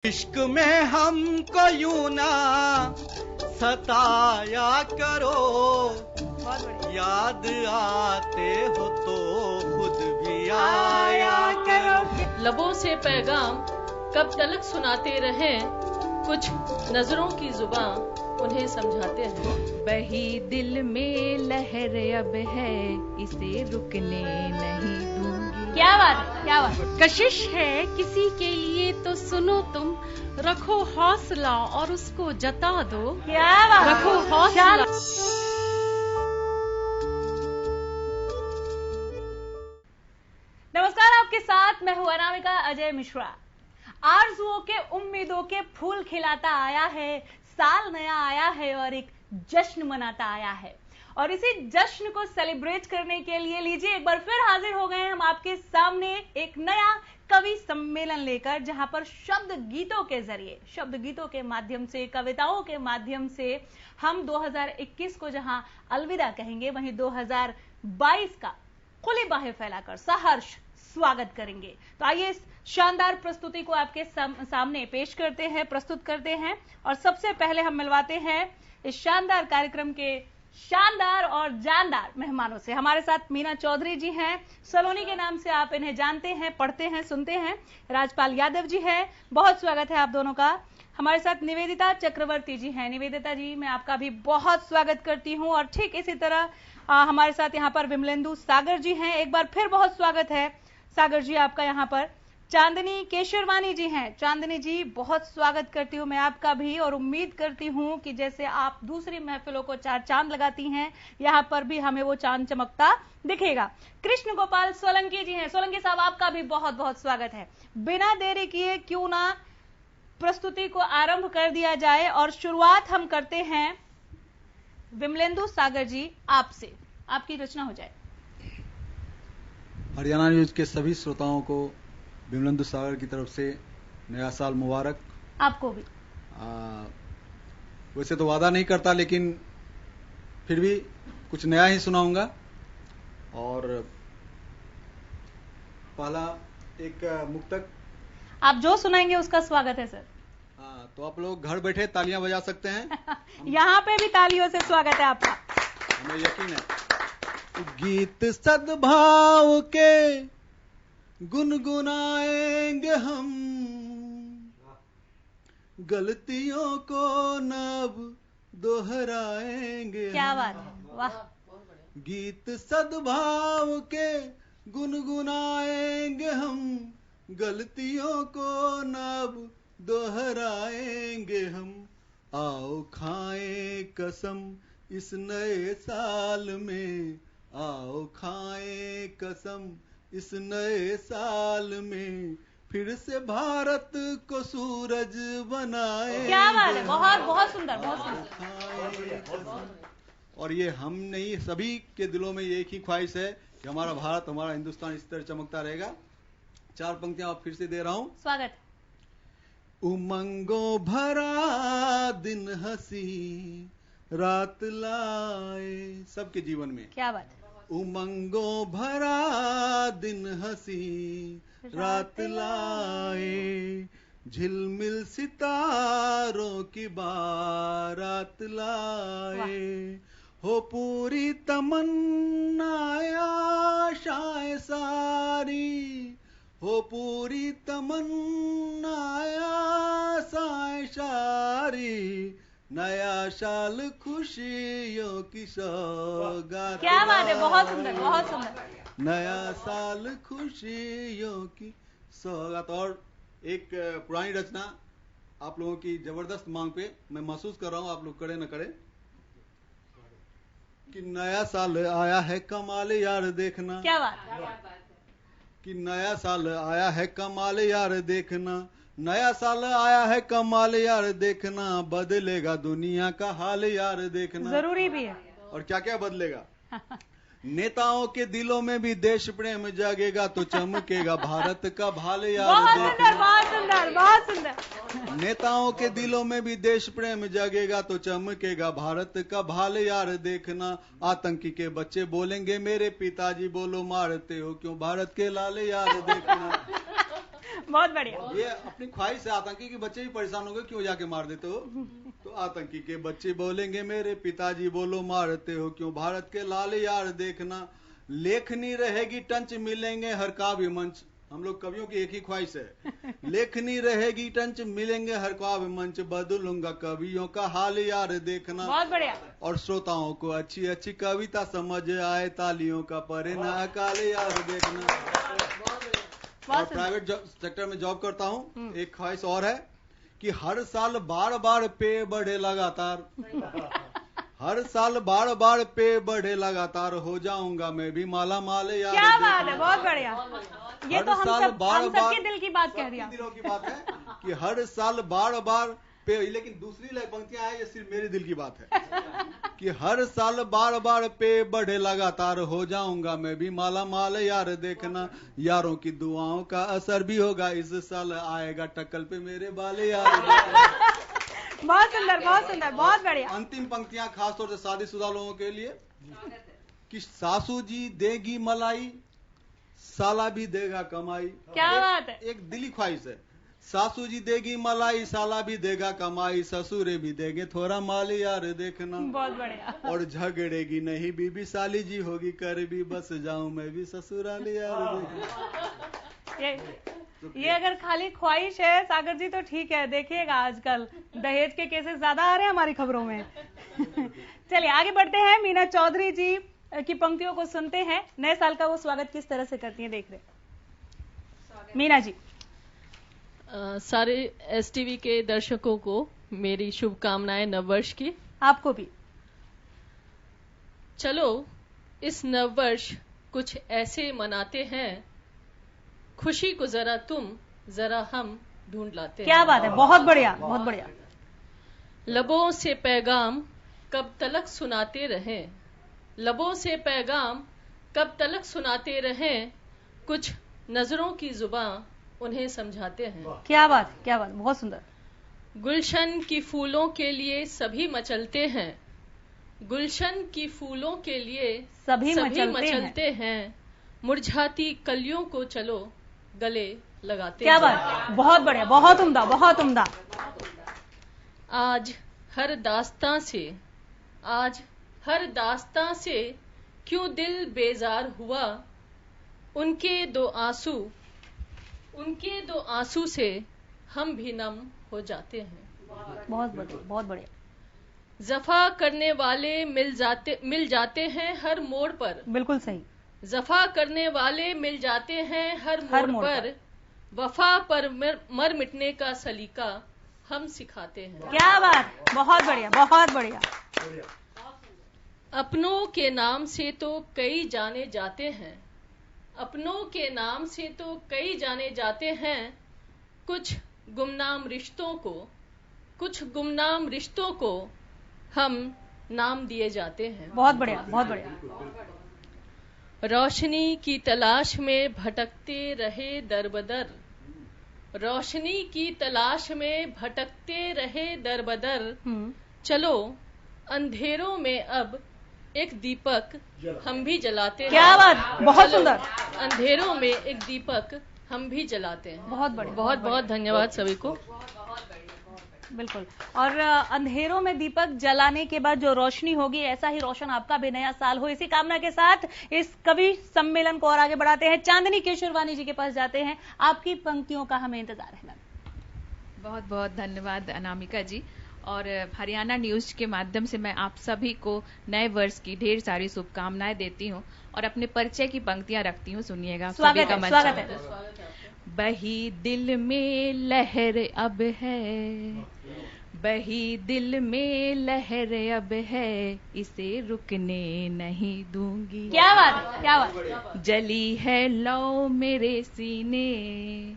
इश्क में हमको यूं ना सताया करो, याद आते हो तो खुद भी आया करो। लबों से पैगाम कब तलक सुनाते रहें, कुछ नजरों की जुबान उन्हें समझाते हैं। बही दिल में लहर अब है, इसे रुकने नहीं दूंगी। क्या बात है, क्या बात है। कशिश है किसी के लिए तो सुनो तुम, रखो हौसला और उसको जता दो। क्या बात, रखो हौसला। नमस्कार, आपके साथ मैं हूं अनामिका अजय मिश्रा। आरज़ुओं के उम्मीदों के फूल खिलाता आया है, साल नया आया है और एक जश्न मनाता आया है। और इसी जश्न को सेलिब्रेट करने के लिए लीजिए एक बार फिर हाजिर हो गए हैं हम आपके सामने एक नया कवि सम्मेलन लेकर, जहां पर शब्द गीतों के जरिए, शब्द गीतों के माध्यम से, कविताओं के माध्यम से हम 2021 को जहां अलविदा कहेंगे, वहीं 2022 का खुली बाहें फैलाकर सहर्ष स्वागत करेंगे। तो आइए इस शानदार प्रस्तुति को आपके सामने पेश करते हैं, प्रस्तुत करते हैं और सबसे पहले हम मिलवाते हैं इस शानदार कार्यक्रम के शानदार और जानदार मेहमानों से। हमारे साथ मीना चौधरी जी हैं, सलोनी के नाम से आप इन्हें जानते हैं, पढ़ते हैं, सुनते हैं। राजपाल यादव जी हैं, बहुत स्वागत है आप दोनों का। हमारे साथ निवेदिता चक्रवर्ती जी हैं। निवेदिता जी, मैं आपका भी बहुत स्वागत करती हूं। और ठीक इसी तरह हमारे साथ यहाँ पर विमलेंदु सागर जी हैं, एक बार फिर बहुत स्वागत है सागर जी आपका यहाँ पर। चांदनी केशरवानी जी हैं। चांदनी जी, बहुत स्वागत करती हूँ मैं आपका भी, और उम्मीद करती हूँ कि जैसे आप दूसरी महफिलों को चार चांद लगाती हैं, यहाँ पर भी हमें वो चांद चमकता दिखेगा। कृष्ण गोपाल सोलंकी जी हैं। सोलंकी साहब, आपका भी बहुत बहुत स्वागत है। बिना देरी किए क्यों ना प्रस्तुति को आरंभ कर दिया जाए और शुरुआत हम करते हैं विमलेंदु सागर जी आपसे, आपकी रचना हो जाए। हरियाणा न्यूज के सभी श्रोताओं को विमलेंदु सागर की तरफ से नया साल मुबारक। आपको भी। वैसे तो वादा नहीं करता, लेकिन फिर भी कुछ नया ही सुनाऊंगा। और पहला एक मुक्तक। आप जो सुनाएंगे उसका स्वागत है सर। हाँ, तो आप लोग घर बैठे तालियां बजा सकते हैं। यहाँ पे भी तालियों से स्वागत है आपका, हमें यकीन है। गीत सद्भाव के गुनगुनाएंगे हम, गलतियों को नब दोहराएंगे। क्या बात है, वाह। गीत सद्भाव के गुनगुनाएंगे हम, गलतियों को नब दोहराएंगे हम। आओ खाएं कसम इस नए साल में, आओ खाएं कसम इस नए साल में, फिर से भारत को सूरज बनाए। क्या बात है, बहुत बहुत सुंदर, बहुत सुंदर। और ये हम नहीं, सभी के दिलों में ये एक ही ख्वाहिश है कि हमारा भारत, हमारा हिंदुस्तान इस तरह चमकता रहेगा। चार पंक्तियां आप फिर से दे रहा हूं। स्वागत। उमंगों भरा दिन हंसी रात लाए, सबके जीवन में। क्या बात है। उमंगों भरा दिन हंसी रात लाए, झिलमिल सितारों की बारात लाए, हो पूरी तमन्नाएं आशाएं सारी, हो पूरी तमन्नाएं आशाएं सारी, नया साल खुशियों की सौगात। क्या बात है, बहुत सुंदर, बहुत सुंदर। नया साल खुशियों की सौगात। और एक पुरानी रचना आप लोगों की जबरदस्त मांग पे मैं महसूस कर रहा हूं, आप लोग करे न करे, कि नया साल आया है कमाल यार देखना। क्या बात। कि नया साल आया है कमाल यार देखना, नया साल आया है कमाल यार देखना, बदलेगा दुनिया का हाल यार देखना। जरूरी भी है। और क्या क्या बदलेगा? नेताओं के दिलों में भी देश प्रेम जागेगा, तो चमकेगा भारत का भाल यार देखना। बहुत सुंदर, बहुत सुंदर। नेताओं के दिलों में भी देश प्रेम जागेगा, तो चमकेगा भारत का भाल यार देखना। आतंकी के बच्चे बोलेंगे मेरे पिताजी, बोलो मारते हो क्यों भारत के लाल यार देखना। बहुत बढ़िया। ये अपनी ख्वाहिश है। आतंकी के बच्चे भी परेशान होंगे, क्यों जाके मार देते हो? तो आतंकी के बच्चे बोलेंगे मेरे पिताजी बोलो मारते हो क्यों? भारत के लाल यार देखना, लेखनी रहेगी टंच मिलेंगे हर काव्य मंच। हम लोग कवियों की एक ही ख्वाहिश है, लेखनी रहेगी टंच मिलेंगे हर काव्य मंच, बदलूंगा कवियों का हाल यार देखना। बहुत बढ़िया। और श्रोताओं को अच्छी अच्छी कविता समझ आए, तालियों का परे ना अकाल यार देखना। और प्राइवेट सेक्टर में जॉब करता हूँ। एक ख्वाहिश और है कि हर साल बार बार पे बढ़े लगातार, हर साल बार बार पे बढ़े लगातार, हो जाऊंगा मैं भी माला माल यार। क्या बात है, बहुत बढ़िया। ये तो हम सबके दिल की बात कह दिया। दिलों की बात है कि हर साल बार बार पे, लेकिन दूसरी पंक्तियां हैं, ये सिर्फ मेरे दिल की बात है कि हर साल बार बार पे बढ़े लगातार, हो जाऊंगा मैं भी माला माल यार देखना। यारों की दुआओं का असर भी होगा, इस साल आएगा टक्कल पे मेरे बाल यार। बहुत सुंदर, बहुत सुंदर, बहुत बढ़िया। अंतिम पंक्तियां खास तौर से शादीशुदा लोगों के लिए कि सासू जी देगी मलाई, साला भी देगा कमाई। क्या बात है। एक दिली ख्वाहिश है, सासू जी देगी मलाई, साला भी देगा कमाई, ससुरे भी देंगे थोड़ा माल यार देखना। बहुत बढ़िया। और झगड़ेगी नहीं बीबी, साली जी होगी कर भी, बस जाऊं मैं भी ससुराल यार देखना। ये अगर खाली ख्वाहिश है सागर जी तो ठीक है, देखिएगा आजकल दहेज के केसेस ज्यादा आ रहे हैं हमारी खबरों में। चलिए आगे बढ़ते हैं, मीना चौधरी जी की पंक्तियों को सुनते हैं। नए साल का वो स्वागत किस तरह से करती हैं, देख रहे मीना जी। सारे एसटीवी के दर्शकों को मेरी शुभकामनाएं नववर्ष की। आपको भी। चलो इस नववर्ष कुछ ऐसे मनाते हैं, खुशी को जरा तुम जरा हम ढूंढ लाते हैं। क्या बात है, बहुत बढ़िया, बहुत बढ़िया। लबों से पैगाम कब तलक सुनाते रहें, लबों से पैगाम कब तलक सुनाते रहें, कुछ नजरों की जुबां उन्हें समझाते हैं। क्या बात, क्या बात, बहुत सुंदर। गुलशन की फूलों के लिए सभी मचलते हैं, गुलशन की फूलों के लिए सभी मचलते हैं, मुरझाती कलियों को चलो गले लगाते क्या हैं। बात, बहुत बढ़िया, बहुत उम्दा, बहुत उम्दा। आज हर दास्तां से क्यों दिल बेजार हुआ, उनके दो आंसू से हम भी नम हो जाते हैं। बहुत बढ़िया, बहुत बढ़िया। जफा करने वाले मिल जाते हैं हर मोड़ पर। बिल्कुल सही। जफा करने वाले मिल जाते हैं हर मोड़ पर, वफा पर मर मिटने का सलीका हम सिखाते हैं। क्या बात, बहुत बढ़िया, बहुत बढ़िया। अपनों के नाम से तो कई जाने जाते हैं, अपनों के नाम से तो कई जाने जाते हैं, कुछ गुमनाम रिश्तों को हम नाम दिए जाते हैं। बहुत बढ़िया, बहुत बढ़िया। रोशनी की तलाश में भटकते रहे दरबदर, रोशनी की तलाश में भटकते रहे दरबदर, चलो अंधेरों में अब एक दीपक हम भी जलाते हैं। क्या बात, बहुत सुंदर। अंधेरों में एक दीपक हम भी जलाते हैं। बहुत बढ़िया, बहुत बहुत धन्यवाद सभी को। बिल्कुल। और अंधेरों में दीपक जलाने के बाद जो रोशनी होगी, ऐसा ही रोशन आपका भी नया साल हो, इसी कामना के साथ इस कवि सम्मेलन को और आगे बढ़ाते हैं। चांदनी केशरवानी जी के पास जाते हैं, आपकी पंक्तियों का हमें इंतजार है। बहुत बहुत धन्यवाद अनामिका जी। और हरियाणा न्यूज के माध्यम से मैं आप सभी को नए वर्ष की ढेर सारी शुभकामनाएं देती हूँ और अपने परिचय की पंक्तियां रखती हूँ, सुनिएगा। स्वागत है, स्वागत है। बही दिल में लहर अब है, बही दिल में लहर अब है, इसे रुकने नहीं दूंगी। क्या बात, क्या बात। जली है लौ मेरे सीने,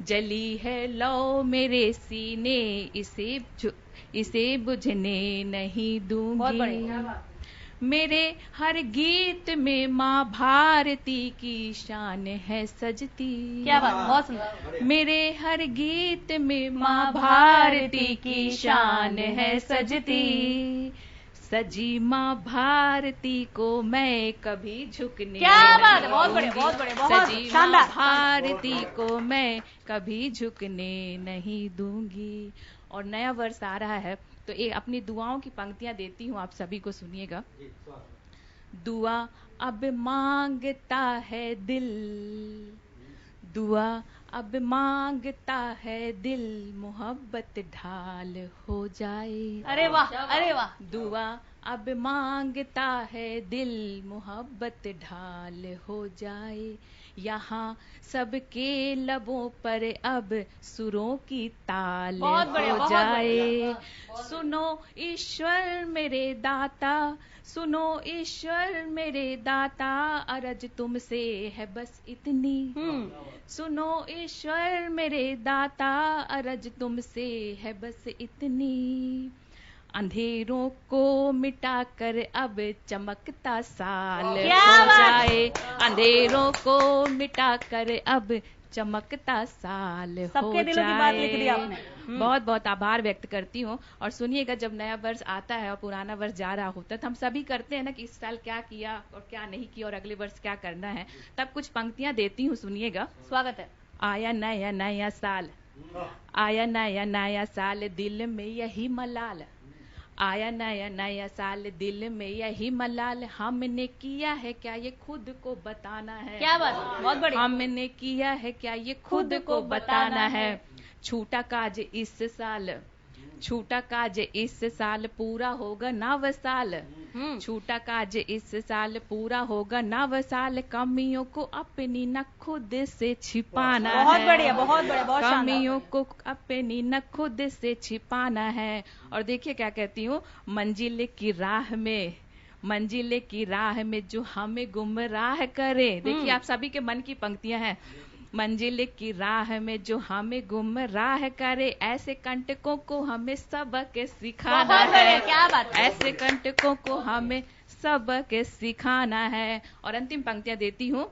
जली है लौ मेरे सीने, इसे बुझने नहीं दूंगी। बहुत बढ़िया। मेरे हर गीत में माँ भारती की शान है सजती। क्या बात, बहुत सुंदर। मेरे हर गीत में माँ भारती की शान है सजती, सजी माँ भारती को मैं कभी झुकने क्या बात है, नहीं बहुत बढ़िया, दूंगी। बहुत बढ़िया, बहुत सजी माँ शानदार। भारती को मैं कभी झुकने नहीं दूंगी। और नया वर्ष आ रहा है तो एक अपनी दुआओं की पंक्तियां देती हूँ, आप सभी को सुनिएगा। दुआ अब मांगता है दिल, दुआ अब मांगता है दिल, मोहब्बत ढाल हो जाए। अरे वाह, अरे वाह। दुआ अब मांगता है दिल, मोहब्बत ढाल हो जाए। यहाँ सबके लबों पर अब सुरों की ताल बहुत बढ़िया, हो बहुत जाए। सुनो ईश्वर मेरे दाता, सुनो ईश्वर मेरे दाता, अरज तुमसे है बस इतनी। सुनो ईश्वर मेरे दाता, अरज तुमसे है बस इतनी। अंधेरों को मिटाकर अब चमकता साल क्या हो बात! जाए। अंधेरों को मिटाकर अब चमकता साल हो सबके दिलों की बात लिख दी आपने। बहुत बहुत आभार व्यक्त करती हूँ। और सुनिएगा, जब नया वर्ष आता है और पुराना वर्ष जा रहा होता है तो हम सभी करते हैं ना कि इस साल क्या किया और क्या नहीं किया और अगले वर्ष क्या करना है। तब कुछ पंक्तियां देती हूँ, सुनिएगा। स्वागत है। आया नया नया साल, आया नया नया साल, दिल में यही मलाल। आया नया नया साल, दिल में यही मलाल। हमने किया है क्या ये खुद को बताना है। क्या बात, बहुत बढ़िया। हमने किया है क्या ये खुद को बताना है। छूटा काज इस साल, छूटा काज इस साल, पूरा होगा नव साल। छूटा काज इस साल, पूरा होगा नव साल। कमियों को अपनी न खुद से छिपाना है। बहुत बढ़िया, बहुत बढ़िया, बहुत शानदार। कमियों को अपनी न खुद से छिपाना है। और देखिए क्या कहती हूँ, मंजिल की राह में, मंजिल की राह में जो हमें गुमराह करे। देखिए आप सभी के मन की पंक्तियां हैं। मंजिल की राह में जो हमें गुमराह करे, ऐसे कंटकों को हमें सबक सिखाना बहुत बढ़िया, है। क्या बात है। ऐसे कंटकों को हमें सबक सिखाना है। और अंतिम पंक्तियां देती हूँ।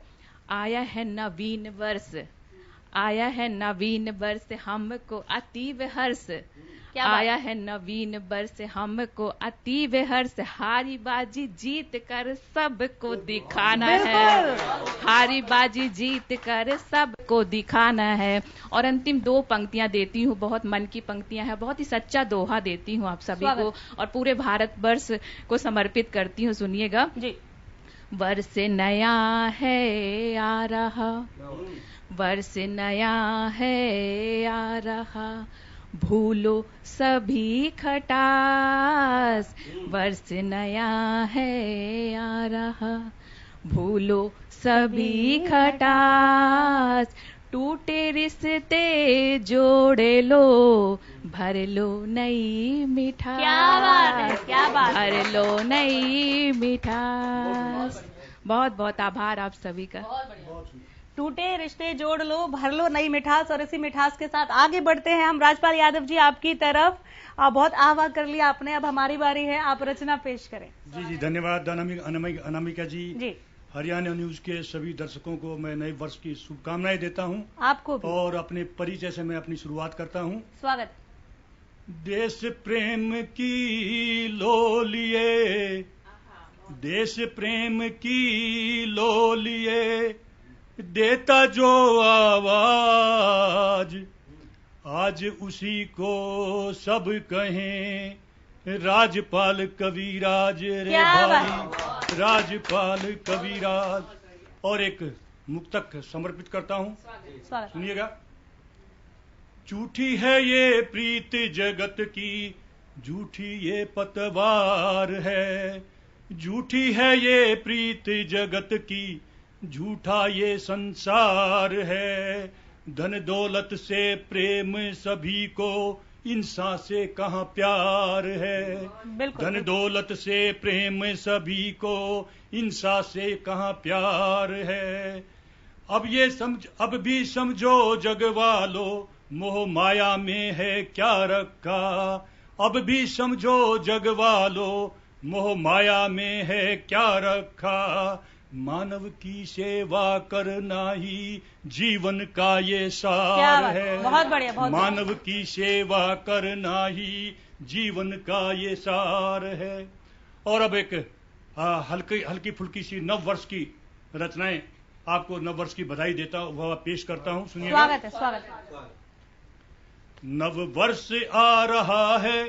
आया है नवीन वर्ष, आया है नवीन वर्ष, हमको अतीव हर्ष। क्या बात? आया है नवीन वर्ष, हमको अतीव हर्ष। हारी बाजी जीत कर सबको दिखाना है। हारी बाजी जीत कर सबको दिखाना है। और अंतिम दो पंक्तियां देती हूँ, बहुत मन की पंक्तियां हैं, बहुत ही सच्चा दोहा देती हूँ आप सभी को और पूरे भारत वर्ष को समर्पित करती हूँ। सुनिएगा जी। वर्ष नया है आ रहा, वर्ष नया है आ रहा, भूलो सभी खटास। वर्ष नया है आ रहा, भूलो सभी खटास। टूटे रिश्ते जोड़े लो, भर लो नई मिठास। क्या बात है, क्या बात है। भर लो नई मिठास। बहुत बहुत आभार आप सभी का। टूटे रिश्ते जोड़ लो, भर लो नई मिठास। और इसी मिठास के साथ आगे बढ़ते हैं हम। राजपाल यादव जी आपकी तरफ। बहुत आह्वाह कर लिया आपने, अब हमारी बारी है, आप रचना पेश करें। जी जी, धन्यवाद अनामिका जी। जी, हरियाणा न्यूज के सभी दर्शकों को मैं नए वर्ष की शुभकामनाएं देता हूं। आपको भी। और अपने परिचय से मैं अपनी शुरुआत करता हूं। स्वागत। देश प्रेम की लोलिए, देश प्रेम की लोलिए, देता जो आवाज, आज उसी को सब कहें राजपाल कविराज रे भाई, राजपाल कविराज। और एक मुक्तक समर्पित करता हूं, स्वागत। सुनिएगा। झूठी है ये प्रीत जगत की, झूठी ये पतवार है। झूठी है ये प्रीत जगत की, झूठा ये संसार है। धन दौलत से प्रेम सभी को, इंसान से कहाँ प्यार है। धन दौलत से प्रेम सभी को, इंसान से कहाँ प्यार है। अब भी समझो जग वालों, मोह माया में है क्या रखा। अब भी समझो जग वालों, मोह माया में है क्या रखा। मानव की सेवा करना ही जीवन का ये सार है। बहुत बढ़िया, बहुत मानव की सेवा करना ही जीवन का ये सार है। और अब एक हल्की फुल्की सी नव वर्ष की रचनाएं आपको नव वर्ष की बधाई देता हूं, वह पेश करता हूं, सुनिए। स्वागत है, स्वागत है। नव वर्ष आ रहा है,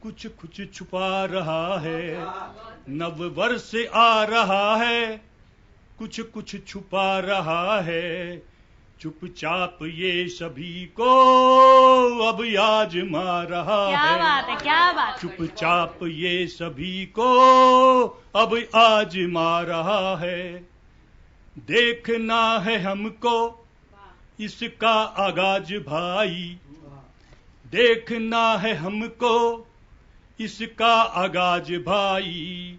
कुछ कुछ छुपा रहा है। नव वर्ष आ रहा है, कुछ कुछ छुपा रहा है। चुपचाप ये सभी को अब आजमा रहा है। क्या बात है, क्या बात। चुपचाप ये सभी को अब आजमा रहा है। देखना है हमको इसका आगाज भाई, देखना है हमको इसका आगाज भाई।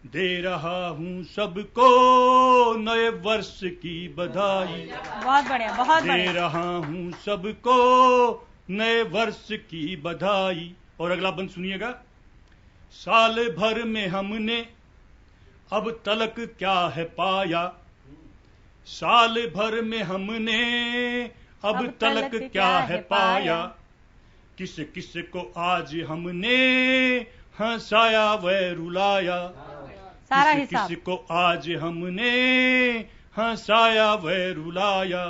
दे रहा हूँ सबको नए वर्ष की बधाई। बहुत बढ़िया, बहुत दे बढ़िया। रहा हूँ सबको नए वर्ष की बधाई। और अगला बंद सुनिएगा। साल भर में हमने अब तलक क्या है पाया, साल भर में हमने अब तलक क्या है पाया। किस किस को आज हमने हंसाया व रुलाया, सारा किस हिसाब। किस को आज हमने हंसाया व रुलाया।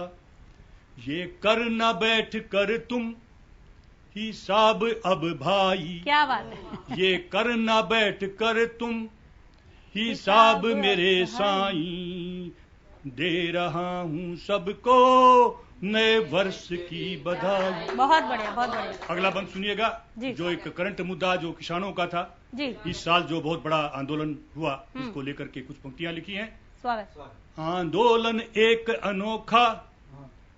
ये करना बैठ कर तुम हिसाब अब भाई, क्या बात है। ये करना बैठ कर तुम हिसाब मेरे साईं। दे रहा हूँ सबको नए वर्ष की बधाई। बहुत बढ़िया, बहुत बढ़िया अगला बंद सुनिएगा, जी। जो एक करंट मुद्दा जो किसानों का था जी। इस साल, जो बहुत बड़ा आंदोलन हुआ, इसको लेकर के कुछ पंक्तियां लिखी हैं। स्वागत। आंदोलन एक अनोखा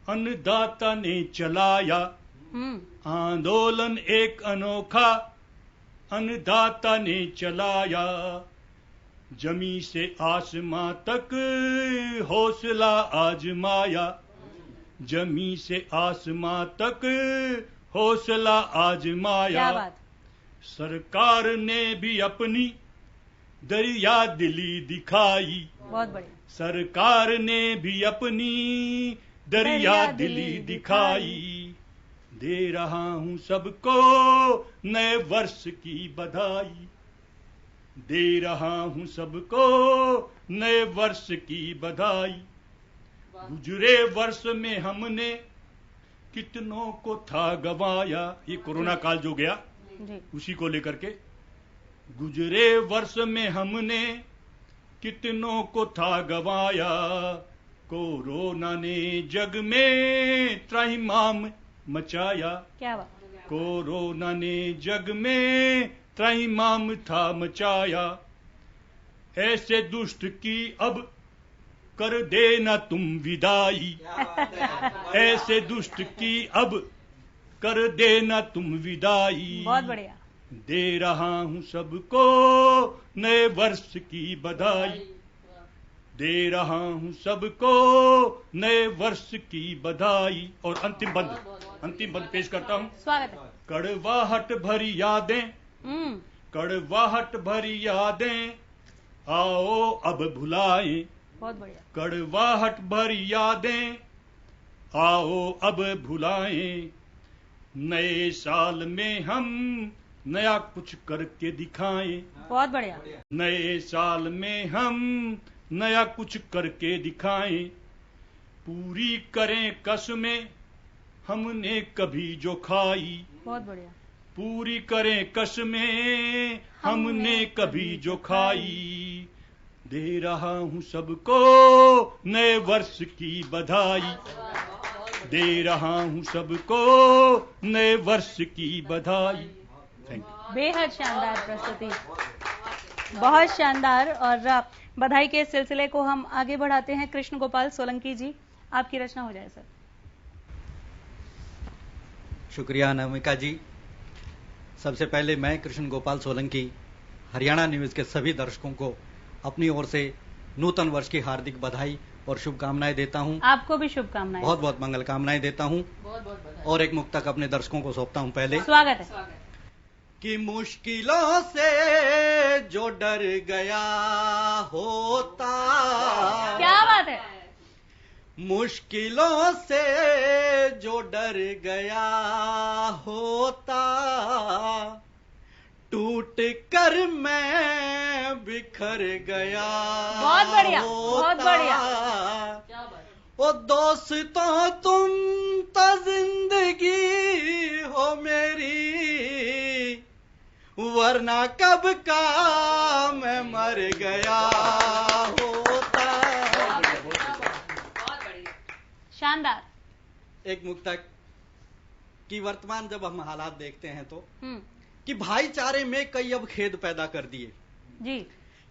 अन्नदाता ने चलाया, आंदोलन एक अनोखा अन्नदाता ने चलाया। जमी से आसमां तक हौसला आजमाया, जमी से आसमां तक हौसला आजमाया। क्या बात। सरकार ने भी अपनी दरिया दिली दिखाई, बहुत बढ़िया। सरकार ने भी अपनी दरिया दिली दिखाई। दे रहा हूँ सबको नए वर्ष की बधाई, दे रहा हूँ सबको नए वर्ष की बधाई। गुजरे वर्ष में हमने कितनों को था गवाया, ये कोरोना काल जो गया जी। उसी को लेकर के। गुजरे वर्ष में हमने कितनों को था गवाया। कोरोना ने जग में त्राहिमाम मचाया, क्या बात। कोरोना ने जग में त्राहिमाम था मचाया। ऐसे दुष्ट की अब कर देना तुम विदाई, ऐसे दुष्ट की अब कर देना तुम विदाई। बहुत बढ़िया। दे रहा हूँ सबको नए वर्ष की बधाई, दे रहा हूँ सबको नए वर्ष की बधाई। और अंतिम बंद पेश करता हूँ। स्वागत है। कड़वाहट भरी यादें, कड़वाहट भरी यादें आओ अब भुलाएं। बहुत बढ़िया। कड़वाहट भरी यादें आओ अब भुलाएं। नए साल में हम नया कुछ करके दिखाएं, बहुत बढ़िया। नए साल में हम नया कुछ करके दिखाएं। पूरी करें कसमें हमने कभी जो खाई, बहुत बढ़िया। पूरी करें कसमें हमने कभी जो खाई। दे रहा हूँ सबको नए वर्ष की बधाई, दे रहा हूँ सबको नए वर्ष की बधाई। Thank you. बेहद शानदार प्रस्तुति, बहुत शानदार। और बधाई के सिलसिले को हम आगे बढ़ाते हैं। कृष्ण गोपाल सोलंकी जी, आपकी रचना हो जाए सर। शुक्रिया अनामिका जी। सबसे पहले मैं कृष्ण गोपाल सोलंकी हरियाणा न्यूज के सभी दर्शकों को अपनी ओर से नूतन वर्ष की हार्दिक बधाई और शुभकामनाएं देता हूं। आपको भी शुभकामनाएं। बहुत बहुत मंगल कामनाएं देता हूं। और एक मुक्तक अपने दर्शकों को सौंपता हूं। पहले स्वागत है। कि मुश्किलों से जो डर गया होता, क्या बात है। मुश्किलों से जो डर गया होता, टूट टूट कर मैं बिखर गया। बहुत बढ़िया, बहुत बढ़िया। ओ दोस्तों तुम तो जिंदगी हो मेरी, वरना कब का मैं मर गया होता। शानदार। एक मुक्तक कि वर्तमान जब हम हालात देखते हैं तो कि भाईचारे में कई अब खेद पैदा कर दिए जी,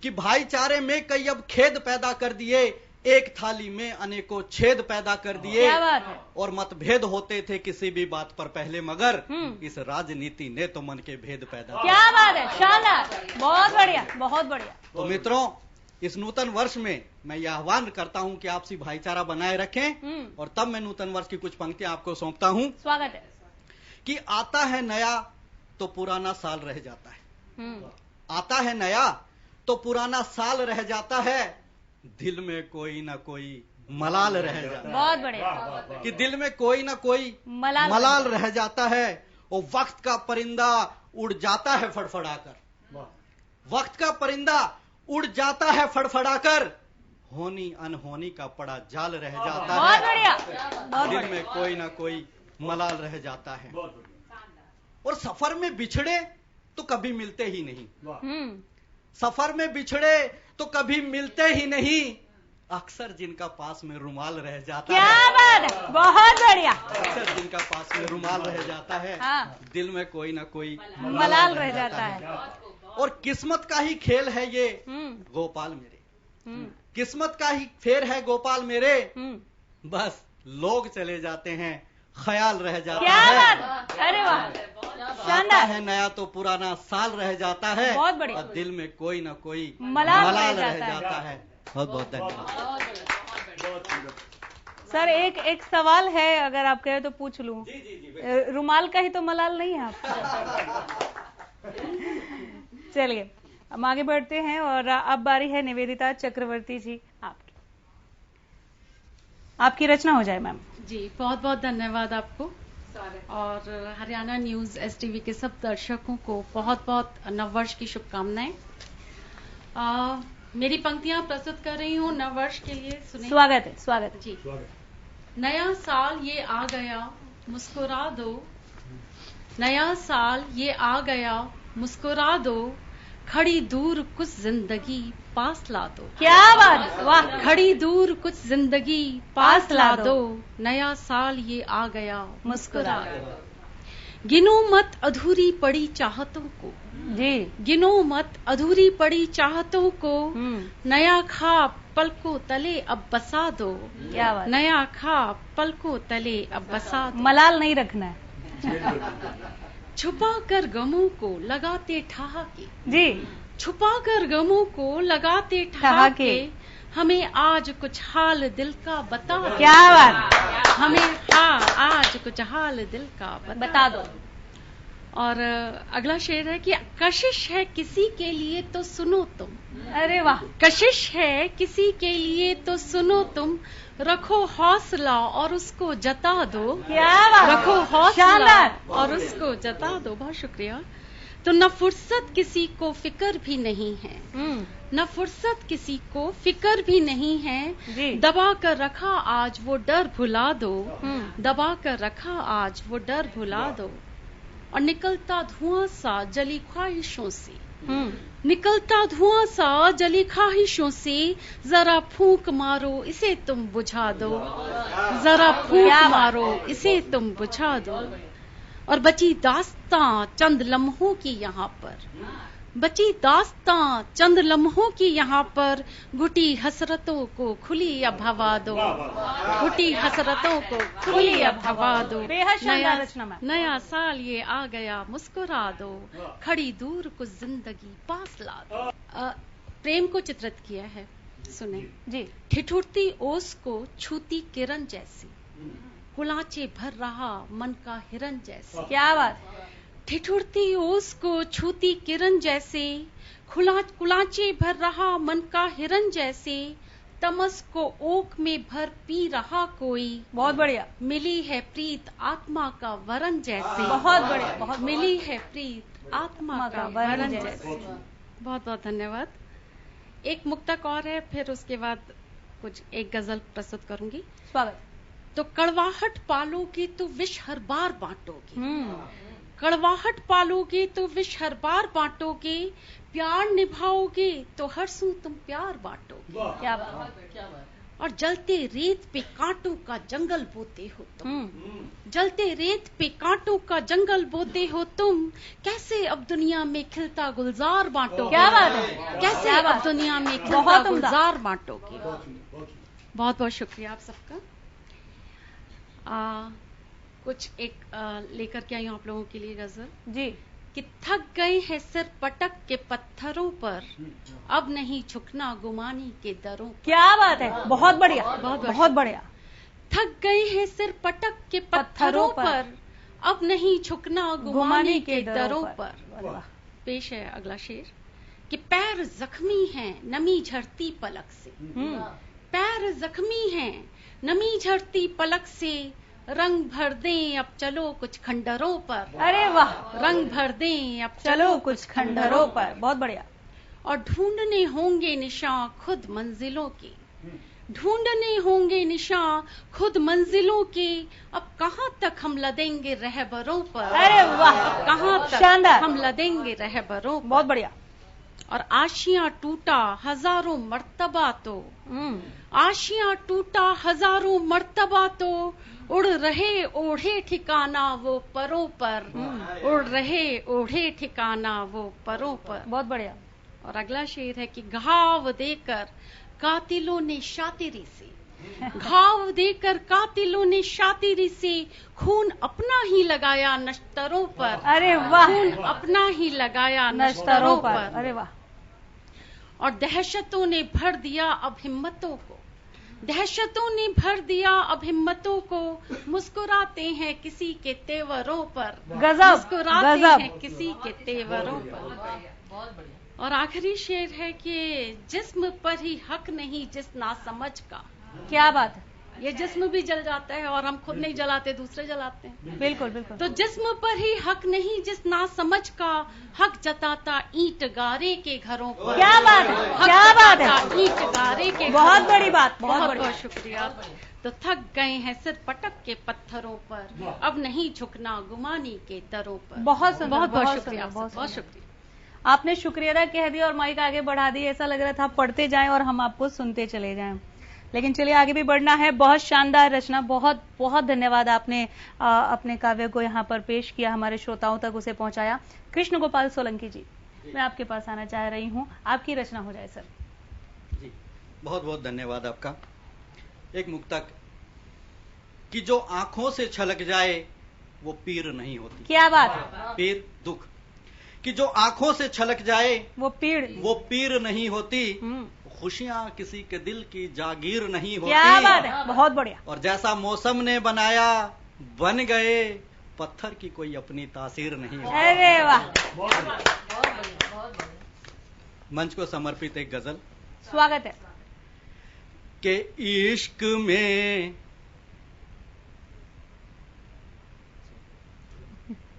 कि भाईचारे में कई अब खेद पैदा कर दिए, एक थाली में अनेकों छेद पैदा कर दिए। क्या बात है। और मतभेद होते थे किसी भी बात पर पहले, मगर इस राजनीति ने तो मन के भेद पैदा। क्या बात है, शानदार, बहुत बढ़िया, बहुत बढ़िया। तो मित्रों, इस नूतन वर्ष में मैं यह आह्वान करता हूं कि आपसी भाईचारा बनाए रखें। और तब मैं नूतन वर्ष की कुछ पंक्तियां आपको सौंपता हूं। स्वागत है। कि आता है नया तो पुराना साल रह जाता है, आता है नया तो पुराना साल रह जाता है, दिल में कोई ना कोई मलाल रह जाता है। बहुत बढ़िया। कि दिल में कोई ना कोई मलाल रह जाता है। और वक्त का परिंदा उड़ जाता है फड़फड़ाकर, वक्त का परिंदा उड़ जाता है फड़फड़ाकर, होनी अनहोनी का पड़ा जाल रह जाता है। बहुत बढ़िया। दिल में कोई ना कोई मलाल रह जाता है। और सफर में बिछड़े तो कभी मिलते ही नहीं, सफर में बिछड़े तो कभी मिलते ही नहीं, अक्सर जिनका पास में रुमाल रह जाता है। क्या बात है, बहुत बढ़िया। अक्सर जिनका पास में रुमाल रह जाता है, दिल में कोई ना कोई मलाल रह जाता है। और किस्मत का ही खेल है ये गोपाल मेरे, किस्मत का ही फेर है गोपाल मेरे, बस लोग चले जाते हैं ख्याल रह जाता क्या है। बात, अरे वाह, शानदार है नया तो पुराना साल रह जाता है, बहुत बढ़िया। और दिल में कोई ना कोई मलाल रह जाता है। बहुत बहुत धन्यवाद सर। एक सवाल है, अगर आप कहे तो पूछ लूं। रुमाल का ही तो मलाल नहीं है आप। चलिए हम आगे बढ़ते हैं और अब बारी है निवेदिता चक्रवर्ती जी, आपकी रचना हो जाए मैम। जी, बहुत बहुत धन्यवाद आपको और हरियाणा न्यूज एसटीवी के सब दर्शकों को बहुत बहुत नववर्ष की शुभकामनाएं। मेरी पंक्तियां प्रस्तुत कर रही हूँ नववर्ष के लिए, सुनिए। स्वागत है, स्वागत है जी। नया साल ये आ गया मुस्कुरा दो, नया साल ये आ गया मुस्कुरा दो, खड़ी दूर कुछ जिंदगी पास ला दो। क्या बात, वाह। खड़ी दूर कुछ जिंदगी पास ला दो, नया साल ये आ गया मुस्कुरा दो। गिनो मत अधूरी पड़ी चाहतों को जी, गिनो मत अधूरी पड़ी चाहतों को, नया ख्वाब पलकों तले अब बसा दो। क्या बात। नया ख्वाब पलकों तले अब बसा दो। मलाल नहीं रखना है। छुपा कर गमों को लगाते ठहाके जी, छुपा कर गमों को लगाते ठहाके, हमें आज कुछ हाल दिल का बता दो। क्या बात। हमें आज कुछ हाल दिल का बता दो। और अगला शेर है कि कशिश है किसी के लिए तो सुनो तुम। अरे वाह। कशिश है किसी के लिए तो सुनो तुम, रखो हौसला और उसको जता दो। क्या बात। रखो हौसला और उसको जता दो। बहुत शुक्रिया। तो न फुर्सत किसी को फिक्र भी नहीं है, न फुर्सत किसी को फिक्र भी नहीं है, दबा कर रखा आज वो डर भुला दो। दबा कर रखा आज वो डर भुला दो। और निकलता धुआं सा जली ख्वाहिशों से, निकलता धुआं सा जली ख्वाहिशों से, जरा फूंक मारो इसे तुम बुझा दो। जरा फूंक मारो इसे तुम बुझा दो। और बची दास्तां चंद लम्हों की यहाँ पर, बची दास्तां चंद लम्हों की यहाँ पर, घुटी हसरतों को खुली अब हवा दो। घुटी हसरतों को खुली अब हवा दो। नया साल ये आ गया मुस्कुरा दो, खड़ी दूर कुछ जिंदगी पास ला दो। प्रेम को चित्रित किया है, सुने जी। ठिठुरती ओस को छूती किरण जैसी, कुलाचे भर रहा मन का हिरन जैसे। क्या बात। ठिठुरती ओस को छूती किरण जैसे, कुलाचे भर रहा मन का हिरन जैसे, तमस को ओक में भर पी रहा कोई। बहुत बढ़िया। मिली है प्रीत आत्मा का वरन जैसे। बहुत बढ़िया, बहुत मिली है प्रीत आत्मा का वरन जैसे। बहुत बहुत धन्यवाद। एक मुक्तक और है, फिर उसके बाद कुछ एक गजल प्रस्तुत करूंगी। स्वागत। तो कड़वाहट पालोगे तो विष हर बार बांटोगे। कड़वाहट पालोगे तो विष हर बार बांटोगे, प्यार निभाओगे तो हर सू तुम प्यार बांटोगे। क्या बात। और जलते रेत पे कांटों का जंगल बोते हो तुम। जलते रेत पे कांटों का जंगल बोते हो तुम, कैसे अब दुनिया में खिलता गुलजार बांटोगे। क्या बात है। कैसे अब दुनिया में खिलता बहुत गुलजार बांटोगे। बहुत बहुत शुक्रिया आप सबका। कुछ एक लेकर के आई हूं आप लोगों के लिए गजल जी। कि थक गए हैं सिर पटक के पत्थरों पर, अब नहीं झुकना गुमानी के दरों पर। क्या बात है। बहुत बढ़िया, बहुत बढ़िया। थक गए हैं सिर पटक के पत्थरों पर, अब नहीं झुकना गुमानी के दरों पर। पेश है अगला शेर कि पैर जख्मी हैं नमी झरती पलक से। पैर जख्मी हैं नमी झरती पलक से, रंग भर दें अब चलो कुछ खंडरों पर। अरे वाह। रंग भर दें अब चलो कुछ खंडरों पर। बहुत बढ़िया। और ढूंढने होंगे निशान खुद मंजिलों के। ढूंढने होंगे निशान खुद मंजिलों के, अब कहां तक हम लदेंगे रहबरों पर। अरे वाह। कहां तक शानदार। हम लदेंगे रहबरों पर। बहुत बढ़िया। और आशियां टूटा हजारों मर्तबा तो, आशियां टूटा हजारों मर्तबा तो, उड़ रहे ओढ़े ठिकाना वो परों पर। उड़ रहे ओढ़े ठिकाना वो परों पर। बहुत बढ़िया। और अगला शेर है कि घाव देकर कातिलों ने शातिरी से, घाव देकर कातिलों ने शातिरी से, खून अपना ही लगाया नश्तरों पर। अरे वाह। खून अपना ही लगाया नश्तरों पर। अरे वाह। और दहशतों ने भर दिया अब हिम्मतों को, दहशतों ने भर दिया अब हिम्मतों को, मुस्कुराते हैं किसी के तेवरों पर। गजब, मुस्कुराते गजब। हैं किसी के तेवरों पर। और आखिरी शेर है कि जिस्म पर ही हक नहीं जिस नासमझ का। क्या बात है। ये जिस्म भी जल जाता है और हम खुद नहीं जलाते, दूसरे जलाते हैं। बिल्कुल बिल्कुल। तो जिस्म पर ही हक नहीं जिस नासमझ का, हक जताता ईंट गारे के घरों पर। क्या बात है। क्या बात है। ईंट गारे के। बहुत बड़ी बात। बहुत बहुत शुक्रिया। तो थक गए हैं सिर पटक के पत्थरों पर, अब नहीं झुकना गुमानी के दरों पर। बहुत सुंदर। बहुत बहुत शुक्रिया। बहुत शुक्रिया। आपने शुक्रिया अदा कह दिया और माइक आगे बढ़ा दी। ऐसा लग रहा था पढ़ते जाएं और हम आपको सुनते चले जाएं, लेकिन चलिए आगे भी बढ़ना है। बहुत शानदार रचना। बहुत बहुत धन्यवाद। आपने अपने काव्य को यहाँ पर पेश किया, हमारे श्रोताओं तक उसे पहुंचाया। कृष्ण गोपाल सोलंकी जी, मैं आपके पास आना चाह रही हूँ, आपकी रचना हो जाए सर। जी बहुत बहुत धन्यवाद आपका। एक मुक्तक कि जो आंखों से छलक जाए वो पीर नहीं होती। क्या बात है। पीर दुख। कि जो आंखों से छलक जाए वो पीर नहीं होती, खुशियां किसी के दिल की जागीर नहीं होती। क्या बात है। बहुत बढ़िया। और जैसा मौसम ने बनाया बन गए, पत्थर की कोई अपनी तासीर नहीं होती। अरे वाह। मंच को समर्पित एक गजल। स्वागत है। के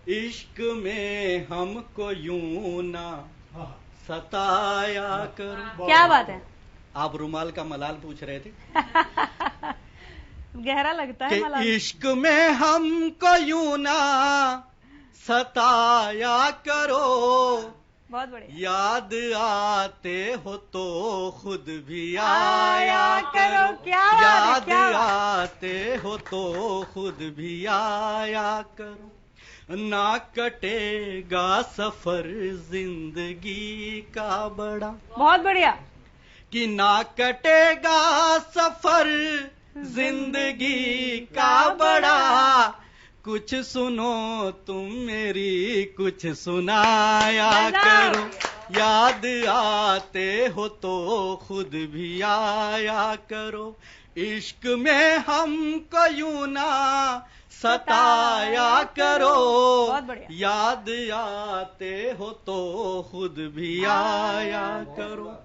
इश्क में हमको यूं ना सताया करो। क्या बात है। आप रुमाल का मलाल पूछ रहे थे। गहरा लगता है मलाल। इश्क में हमको यूं ना सताया करो, बहुत बढ़िया। याद आते हो तो खुद भी आया करो। क्या बात है। याद क्या बात। आते हो तो खुद भी आया करो, ना कटेगा सफर जिंदगी का बड़ा। बहुत बढ़िया। कि ना कटेगा सफर जिंदगी का बड़ा, कुछ सुनो तुम मेरी कुछ सुनाया करो, याद आते हो तो खुद भी आया करो, इश्क में हमको यूं ना सताया करो, याद आते हो तो खुद भी आया करो।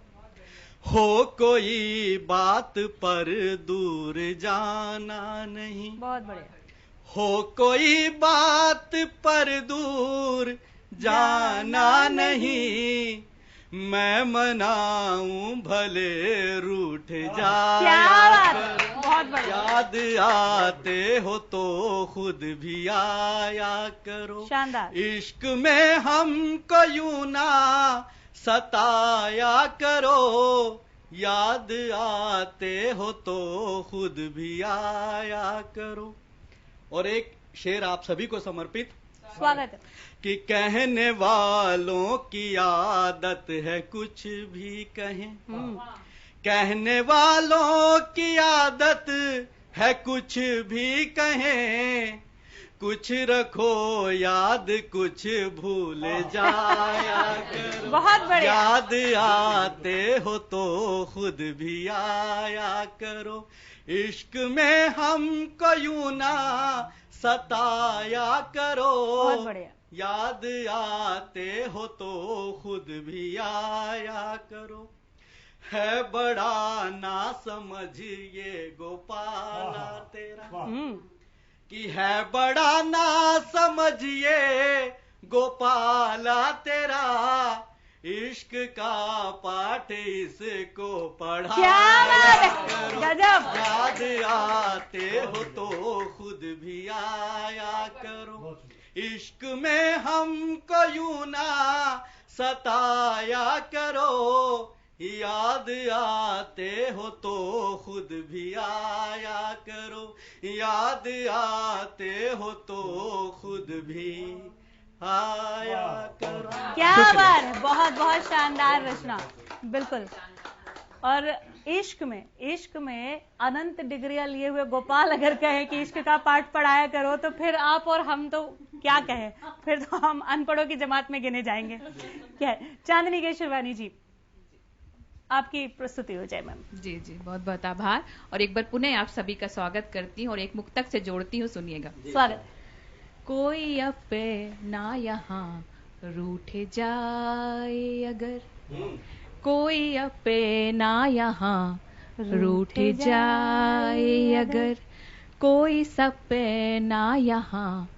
हो कोई बात पर दूर जाना नहीं। बहुत बढ़िया। हो कोई बात पर दूर जाना नहीं, मैं मनाऊं भले रूठ जाया करो। बहुत बढ़िया। याद आते हो तो खुद भी आया करो। शानदार। इश्क में हमको यूं ना सताया करो, याद आते हो तो खुद भी आया करो। और एक शेर आप सभी को समर्पित। स्वागत है। कि कहने वालों की आदत है कुछ भी कहें, कहने वालों की आदत है कुछ भी कहें, कुछ रखो याद कुछ भूल जाया करो। बहुत बढ़िया। याद आते हो तो खुद भी आया करो, इश्क में हमको यूं ना सताया करो। बहुत बढ़िया। याद आते हो तो खुद भी आया करो। है बड़ा ना समझ ये गोपाला तेरा, कि है बड़ा ना समझ ये गोपाला तेरा, इश्क का पाठ इसको पढ़ाया करो। गजब। याद आते हो तो खुद भी आया करो, इश्क में हमको यूं ना सताया करो, याद आते हो तो खुद भी आया करो, याद आते हो तो खुद भी आया करो। क्या बात है, बहुत बहुत शानदार रचना। बिल्कुल। और इश्क में अनंत डिग्रियां लिए हुए गोपाल अगर कहें कि इश्क का पाठ पढ़ाया करो, तो फिर आप और हम तो क्या कहें, फिर तो हम अनपढ़ों की जमात में गिने जाएंगे। क्या है? चांदनी केशरवानी जी, आपकी प्रस्तुति हो जाए मैम। जी जी, बहुत बहुत आभार। और एक बार पुनः आप सभी का स्वागत करती हूँ और एक मुक्तक से जोड़ती हूँ, सुनिएगा। स्वागत। कोई अपे ना यहाँ रूठ जाए अगर, कोई अपे ना यहाँ रूठ जाए अगर, कोई सपे ना यहाँ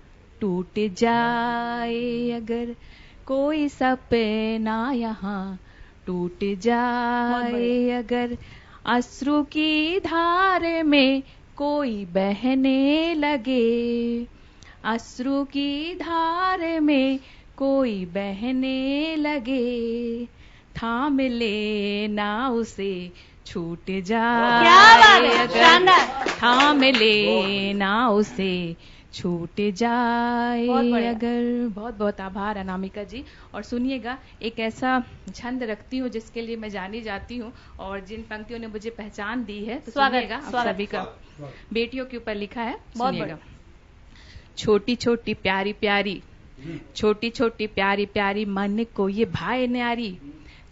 टूट जाए अगर, कोई सपे ना यहाँ टूट जाए अगर, अश्रु की धार में कोई बहने लगे, अश्रु की धार में कोई बहने लगे, थाम लेना उसे छूट जाए अगर, थाम लेना उसे छूट जाए अगर। बहुत बहुत आभार अनामिका जी। और सुनिएगा, एक ऐसा छंद रखती हूँ जिसके लिए मैं जानी जाती हूँ और जिन पंक्तियों ने मुझे पहचान दी है, तो सुनिएगा आप सभी का। बेटियों के ऊपर लिखा है, सुनिएगा। छोटी छोटी प्यारी प्यारी, छोटी छोटी प्यारी प्यारी मन को ये भाई न्यारी,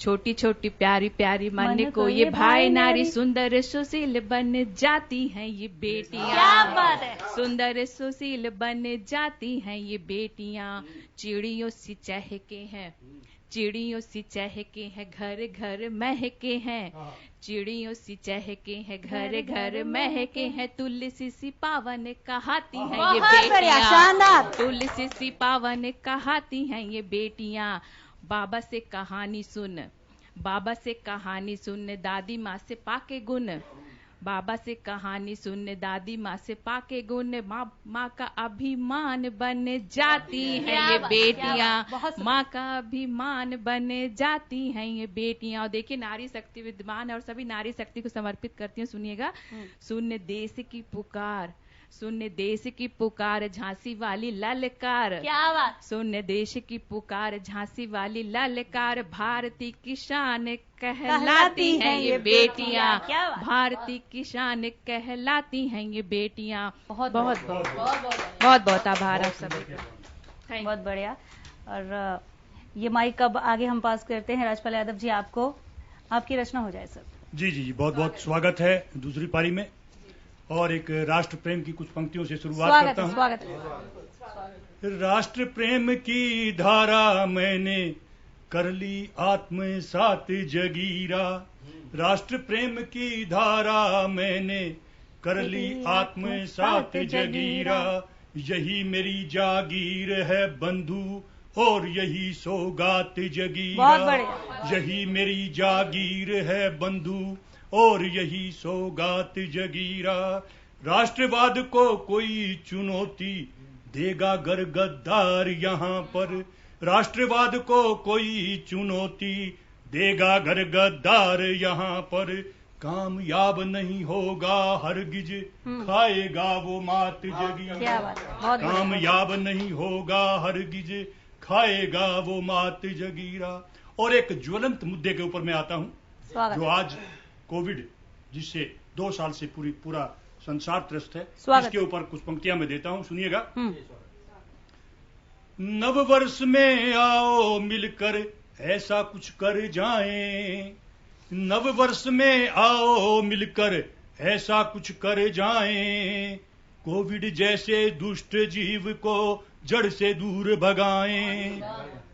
छोटी छोटी प्यारी प्यारी मन को ये भाई नारी, सुंदर सुशील बन जाती हैं ये बेटियां। क्या बात है। सुंदर सुशील बन जाती हैं ये बेटियां, चिड़ियों सी चहके हैं, चिड़ियों सी चहके हैं, घर घर महके हैं, चिड़ियों सी चहके हैं, घर घर महके हैं, तुलसी सी पावन कहाती हैं ये बेटियां। शानदार। तुलसी सी पावन कहाती हैं ये बेटियां, बाबा से कहानी सुन, बाबा से कहानी सुन, दादी माँ से पाके गुण, बाबा से कहानी सुन, दादी माँ से पाके गुण, माँ का अभिमान बन जाती हैं ये बेटियां, माँ का अभिमान बन जाती हैं ये बेटियां। और देखिए, नारी शक्ति विद्यमान है और सभी नारी शक्ति को समर्पित करती हूँ। सुनिएगा। सुन देश की पुकार, सुन देश की पुकार, झांसी वाली ललकार, क्या बात। सुन देश की पुकार, झांसी वाली ललकार, भारती की शान कहलाती हैं ये बेटियां, भारती की शान कहलाती हैं ये बेटियां। बहुत बहुत बहुत बहुत बहुत आभार आप सभी का। बहुत बढ़िया। और ये माइक अब आगे हम पास करते हैं राजपाल यादव जी, आपको, आपकी रचना हो जाए सर। जी जी जी, बहुत बहुत स्वागत है दूसरी पारी में। और एक राष्ट्र प्रेम की कुछ पंक्तियों से शुरुआत करता हूँ। स्वागत है। राष्ट्र प्रेम की धारा मैंने कर ली आत्मसात जगीरा, राष्ट्र प्रेम की धारा मैंने कर ली आत्मसात जगीरा। यही मेरी जागीर है बंधु और यही सौगात जगीरा। यही मेरी जागीर है बंधु और यही सौगात जगीरा। राष्ट्रवाद को कोई चुनौती देगा गर गद्दार यहाँ पर। राष्ट्रवाद को कोई चुनौती देगा गर गद्दार यहाँ पर। कामयाब नहीं होगा हरगिज खाएगा वो मात जगीरा। कामयाब नहीं होगा हरगिज खाएगा वो मात जगीरा। और एक ज्वलंत मुद्दे के ऊपर मैं आता हूँ, जो आज कोविड जिससे 2 साल से पूरा संसार त्रस्त है, इसके ऊपर कुछ पंक्तियां मैं देता हूं, सुनिएगा। नव वर्ष में आओ मिलकर ऐसा कुछ कर जाएं। नव वर्ष में आओ मिलकर ऐसा कुछ कर जाएं। कोविड जैसे दुष्ट जीव को जड़ से दूर भगाएं।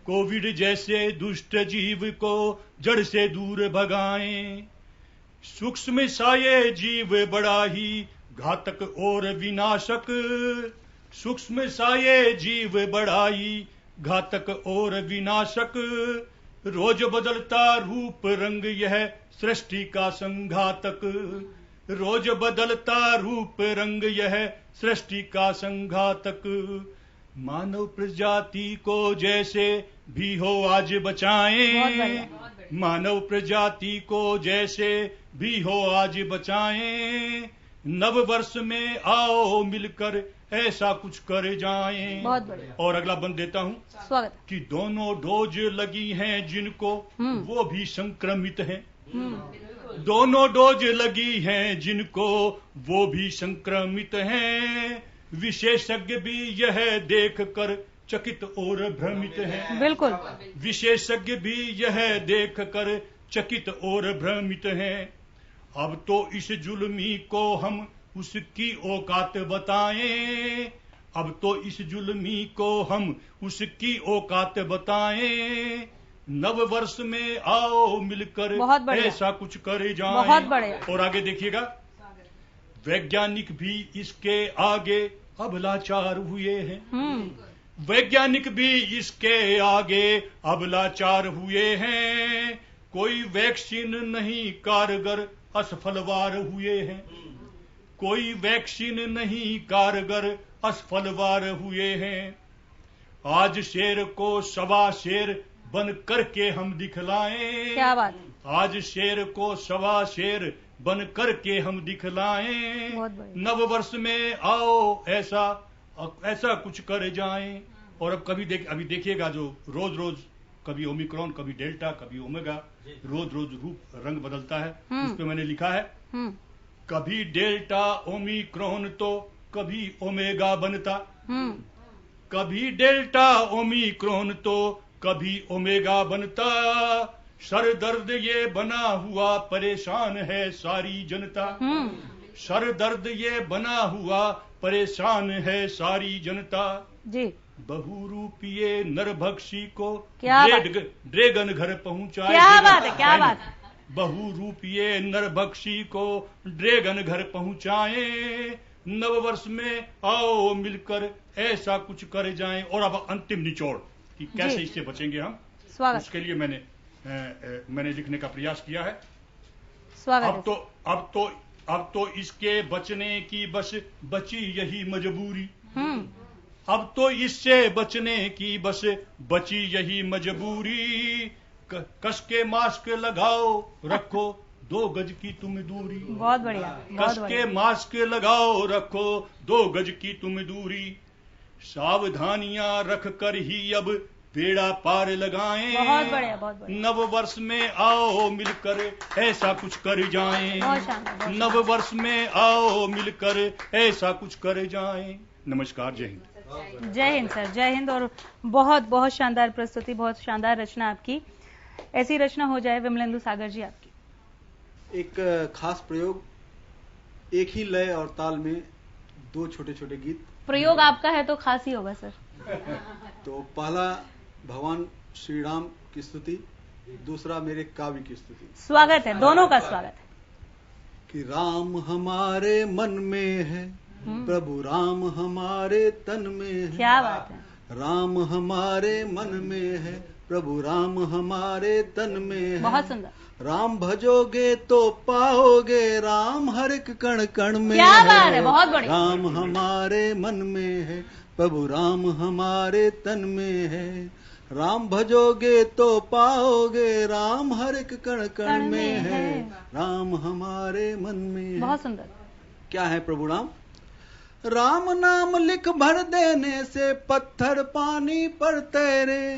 कोविड जैसे दुष्ट जीव को जड़ से दूर भगाएं। सूक्ष्म साये जीव बड़ा ही घातक और विनाशक। सूक्ष्म साये जीव बड़ा ही घातक और विनाशक। रोज बदलता रूप रंग यह सृष्टि का संघातक। रोज बदलता रूप रंग यह सृष्टि का संघातक। मानव प्रजाति को जैसे भी हो आज बचाएं। मानव प्रजाति को जैसे भी हो आज बचाएं। नव वर्ष में आओ मिलकर ऐसा कुछ कर जाएं। और अगला बंद देता हूँ, स्वागत। कि दोनों डोज लगी हैं जिनको वो भी संक्रमित हैं। दोनों डोज लगी हैं जिनको वो भी संक्रमित हैं। विशेषज्ञ भी यह देख कर चकित और भ्रमित हैं। बिल्कुल, विशेषज्ञ भी यह देख कर चकित और भ्रमित हैं। अब तो इस जुल्मी को हम उसकी औकात बताएं। अब तो इस जुल्मी को हम उसकी औकात बताएं। नव वर्ष में आओ मिलकर ऐसा कुछ कर जाएं। बहुत बढ़िया। और आगे देखिएगा, वैज्ञानिक भी इसके आगे अब लाचार हुए हैं। वैज्ञानिक भी इसके आगे अब लाचार हुए हैं। कोई वैक्सीन नहीं कारगर असफलवार हुए हैं। कोई वैक्सीन नहीं कारगर असफलवार हुए हैं। आज शेर को सवा शेर बन करके हम दिखलाएं। क्या बात। आज शेर को सवा शेर बन करके हम दिखलाएं। नव वर्ष में आओ ऐसा कुछ कर जाएं। और अब अभी देखिएगा, जो रोज रोज कभी ओमिक्रॉन, कभी डेल्टा, कभी ओमेगा, रोज रोज रूप रंग बदलता है। उस पे मैंने लिखा है, कभी डेल्टा ओमिक्रॉन तो कभी ओमेगा बनता। कभी डेल्टा ओमिक्रॉन तो कभी ओमेगा बनता। सर दर्द ये बना हुआ परेशान है सारी जनता। सर दर्द ये बना हुआ परेशान है सारी जनता। जी। बहुरूपीय नरभक्षी को ड्रैगन घर पहुंचाए। क्या बात है, क्या बात। बहुरूपीय नरभक्षी को ड्रैगन घर पहुंचाए। नव वर्ष में आओ मिलकर ऐसा कुछ कर जाएं। और अब अंतिम निचोड़ कि कैसे इससे बचेंगे हम, उसके लिए मैंने लिखने का प्रयास किया है। अब तो इसके बचने की बस बची यही मजबूरी। अब तो इससे बचने की बस बची यही मजबूरी। कस के मास्क लगाओ, रखो 2 गज की तुम दूरी। बहुत बढ़िया। कस के मास्क लगाओ, रखो 2 गज की तुम दूरी। सावधानियां रख कर ही अब बेड़ा पार लगाएं। बहुत बढ़िया, बहुत बढ़िया। नव वर्ष में आओ मिलकर ऐसा कुछ कर जाएं। नव वर्ष में आओ मिलकर ऐसा कुछ कर जाएं। नमस्कार, जय हिंद। जय हिंद सर, जय हिंद। और बहुत बहुत शानदार प्रस्तुति, बहुत शानदार रचना आपकी। ऐसी रचना हो जाए विमलेंदु सागर जी आपकी। एक खास प्रयोग, एक ही लय और ताल में 2 छोटे छोटे गीत। प्रयोग आपका है तो खास ही होगा सर। तो पहला भगवान श्री राम की स्तुति दूसरा मेरे काव्य की स्तुति। स्वागत है, दोनों का स्वागत है। कि राम हमारे मन में है, प्रभु राम हमारे तन में है। क्या बात है। राम हमारे मन में है, प्रभु राम हमारे तन में है। बहुत सुंदर। राम भजोगे तो पाओगे राम हर एक कण कण में। क्या बात है, बहुत बढ़िया। राम हमारे मन में है, प्रभु राम हमारे तन में है। राम भजोगे तो पाओगे राम हर एक कण कण में है। राम हमारे मन में है। बहुत सुंदर। क्या है प्रभु राम? राम नाम लिख भर देने से पत्थर पानी पर तैरे।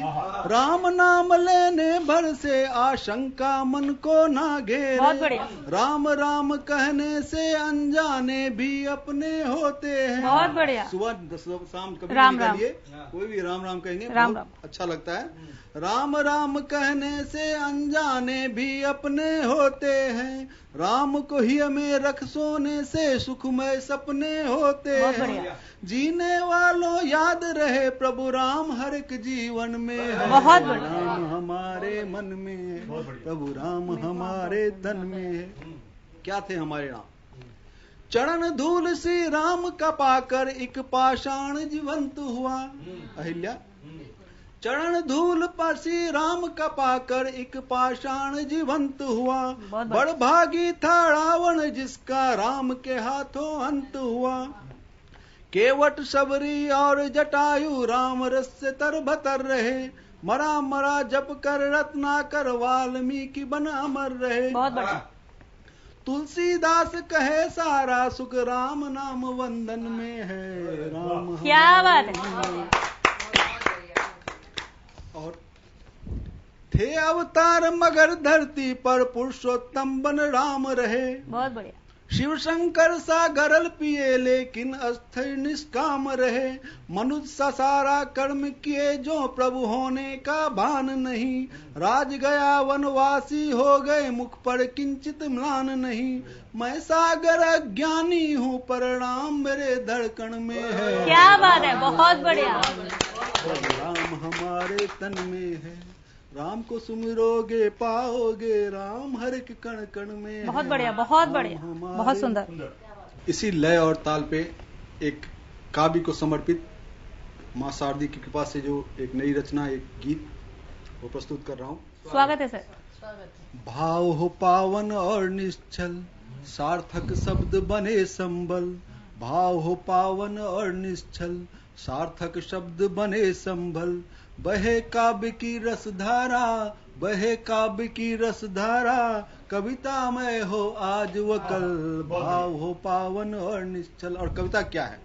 राम नाम लेने भर से आशंका मन को ना घेरे। बहुत बढ़िया। राम राम कहने से अनजाने भी अपने होते हैं। बहुत बढ़िया। सुबह शाम कभी राम निकालिए, कोई भी राम राम कहेंगे, राम बहुत अच्छा लगता है। राम राम कहने से अनजाने भी अपने होते हैं। राम को ही में रख सोने से सुखमय सपने होते हैं। जीने वालों याद रहे प्रभु राम हर एक जीवन में है। बहुत बढ़िया। राम हमारे मन में है, प्रभु राम हमारे तन में है। क्या थे हमारे राम? चरण धूल श्री राम का पाकर एक पाषाण जीवंत हुआ। अहिल्या, चरण धूल पर श्री राम का पाकर एक पाषाण जीवंत हुआ। बड़ भागी था रावण जिसका राम के हाथों अंत हुआ। केवट सबरी और जटायु राम रस से तरबतर रहे। मरा मरा जप कर रत्नाकर वाल्मीकि बन अमर रहे। बहुत बढ़िया। तुलसीदास कहे सारा सुख राम नाम वंदन में है। राम क्या बात है। और थे अवतार मगर धरती पर पुरुषोत्तम बन राम रहे। बहुत बढ़िया। शिव शंकर सा गरल पिए लेकिन अस्थिर निष्काम रहे। मनुष्य सा सारा कर्म किए जो प्रभु होने का भान नहीं। राज गया वनवासी हो गए मुख पर किंचित म्लान नहीं। मैं सागर अज्ञानी हूँ पर राम मेरे धड़कन में है। क्या बात है, बहुत बढ़िया। राम हमारे तन में है। राम को सुमिरोगे पाओगे राम हर एक कण कण में। बहुत बढ़िया, बहुत बढ़िया, बहुत सुंदर। इसी लय और ताल पे एक काव्य को समर्पित माँ शारदी की कृपा से जो एक नई रचना, एक गीत वो प्रस्तुत कर रहा हूँ। स्वागत है सर। भाव हो पावन और निश्चल, सार्थक शब्द बने संबल। भाव हो पावन और निश्चल, सार्थक शब्द बने संबल। बहे काव्य की रसधारा, बहे काव्य की रसधारा। कविता में हो आज व कल, भाव हो पावन और निश्चल। और कविता क्या है?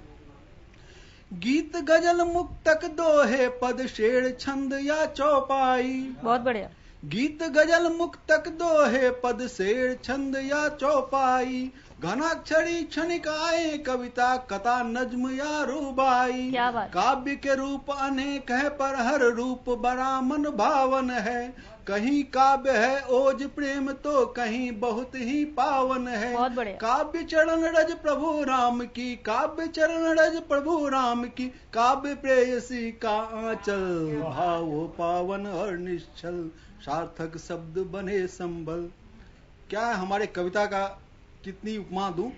गीत गजल मुक्तक दोहे पद शेर छंद या चौपाई। बहुत बढ़िया। गीत गजल मुक्तक दोहे पद शेर छंद या चौपाई। घनाक्षरी क्षणिकाएं कविता कथा नज्म या रुबाई। क्या बात। काव्य के रूप अनेक है पर हर रूप बड़ा मन भावन है। कहीं काव्य है ओज प्रेम तो कहीं बहुत ही पावन है। बहुत बढ़िया। काव्य चरण रज प्रभु राम की, काव्य चरण रज प्रभु राम की। काव्य प्रेयसी का आंचल, भाव हो पावन और निश्चल। सार्थक शब्द बने संबल। क्या है हमारे कविता का? कितनी उपमा दूं?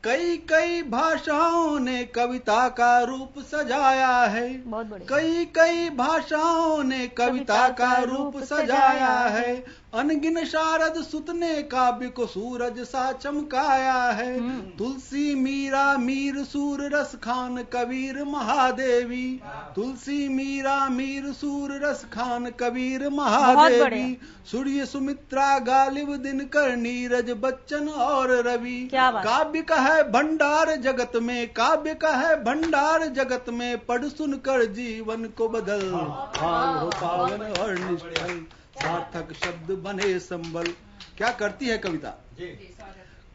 कई कई भाषाओं ने कविता का रूप सजाया है। बहुत बढ़िया। कई कई भाषाओं ने कविता का रूप सजाया है। अनगिन शारद सुत ने काव्य को सूरज सा चमकाया है। तुलसी मीरा मीर सूर रस खान कबीर महादेवी। तुलसी मीरा मीर सूर रस खान कबीर महादेवी। सूर्य सुमित्रा गालिब दिनकर नीरज बच्चन और रवि। काव्य का है भंडार जगत में, काव्य का है भंडार जगत में। पढ़ सुनकर जीवन को बदल, भाव हो पावन और निश्चल। सार्थक शब्द बने संबल। क्या करती है कविता?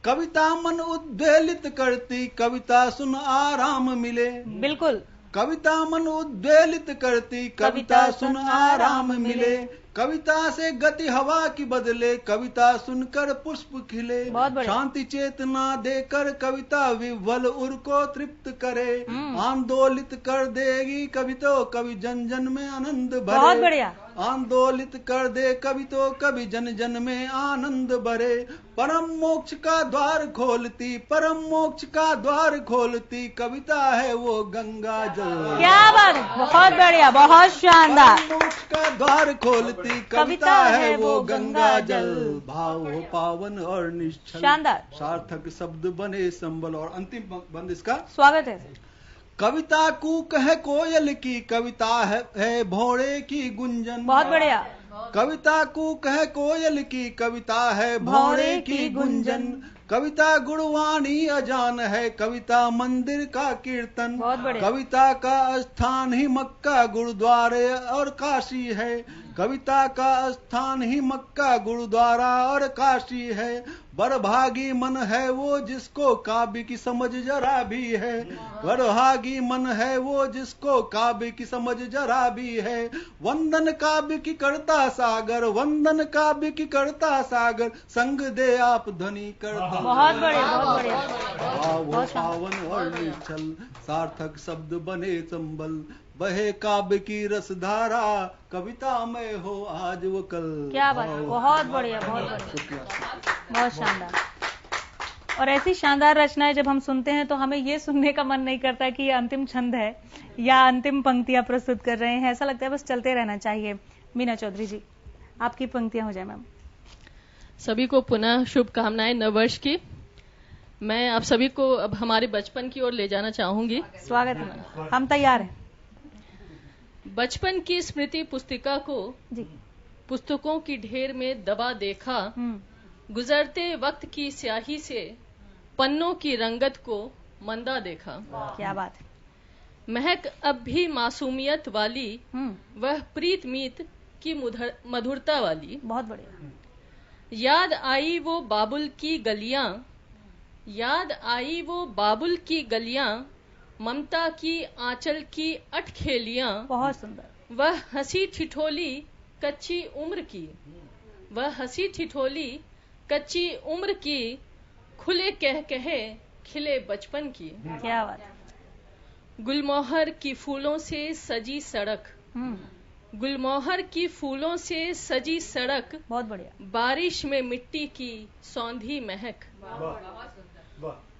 कविता मन उद्वेलित करती, कविता सुन आराम मिले। बिल्कुल। कविता मन उद्वेलित करती, कविता सुन आराम मिले। कविता से गति हवा की बदले, कविता सुनकर पुष्प खिले। शांति चेतना देकर कविता विह्वल उर को तृप्त करे। आंदोलित कर देगी कवि तो कवि जन जन में आनंद भरे। बहुत बढ़िया। आंदोलित कर दे कवि तो कवि जन जन में आनंद भरे। परम मोक्ष का द्वार खोलती, परम मोक्ष का द्वार खोलती कविता है वो गंगा जल। क्या बात, बहुत बढ़िया, बहुत शानदार। परम मोक्ष का द्वार खोलती कविता है वो गंगा जल। भाव हो पावन और निश्चल, शानदार, सार्थक शब्द बने संबल। और अंतिम बंद इसका स्वागत है। कविता कूक है कोयल की, कविता है भौरे की गुंजन। बहुत बढ़िया। कविता कूक है कोयल की, कविता है भौरे की गुंजन। कविता गुणवाणी अजान है, कविता मंदिर का कीर्तन। बहुत बढ़िया। कविता का स्थान ही मक्का गुरुद्वारे और काशी है। कविता का स्थान ही मक्का गुरुद्वारा और काशी है। बड़भागी मन है वो जिसको काव्य की समझ जरा भी है। बड़भागी मन है वो जिसको काव्य की समझ जरा भी है। वंदन काव्य की करता सागर, वंदन काव्य की करता सागर, संग दे आप ध्वनि करता। बहुत बढ़िया, बहुत बढ़िया। भाव पावन और निश्चल, सार्थक शब्द बने संबल। बहे काव्य की रसधारा, कविता में हो आज वो कल। क्या बात, बहुत बढ़िया, बहुत बढ़िया, बहुत शानदार। और ऐसी शानदार रचनाएं जब हम सुनते हैं तो हमें ये सुनने का मन नहीं करता कि ये अंतिम छंद है या अंतिम पंक्तियां प्रस्तुत कर रहे हैं। ऐसा लगता है बस चलते रहना चाहिए। मीना चौधरी जी, आपकी पंक्तियां हो जाए मैम। सभी को पुनः शुभकामनाएं नववर्ष की। मैं आप सभी को अब हमारे बचपन की ओर ले जाना चाहूंगी। स्वागत है, हम तैयार हैं। बचपन की स्मृति पुस्तिका को जी पुस्तकों की ढेर में दबा देखा। गुजरते वक्त की स्याही से पन्नों की रंगत को मंदा देखा। क्या बात है। महक अब भी मासूमियत वाली, वह प्रीत मीत की मधुरता वाली। बहुत बढ़िया। याद आई वो बाबुल की गलियां, याद आई वो बाबुल की गलियां, ममता की आंचल की अटखेलियां। बहुत सुंदर। वह हंसी ठिठोली कच्ची उम्र की, वह हंसी ठिठोली कच्ची उम्र की, खुले कह कहे खिले बचपन की। क्या बात है। गुलमोहर की फूलों से सजी सड़क, गुलमोहर की फूलों से सजी सड़क। बहुत बढ़िया। बारिश में मिट्टी की सौंधी महक।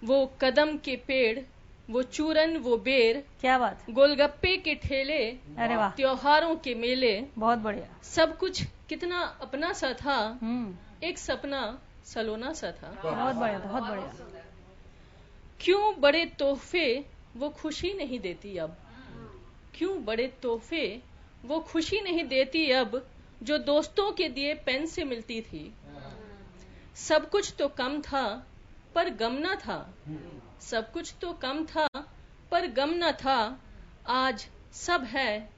वो कदम के पेड़, वो चूरन वो बेर। क्या बात। गोलगप्पे के ठेले, अरे वाह। त्योहारों के मेले। बहुत बढ़िया। सब कुछ कितना अपना सा था, एक सपना सलोना सा था। बहुत बढ़िया, बहुत बढ़िया। क्यों बड़े तोहफे वो खुशी नहीं देती अब, क्यों बड़े तोहफे वो खुशी नहीं देती अब, जो दोस्तों के दिए पेन से मिलती थी। सब कुछ तो कम था पर गम न था, सब कुछ तो कम था पर गम न था। आज सब है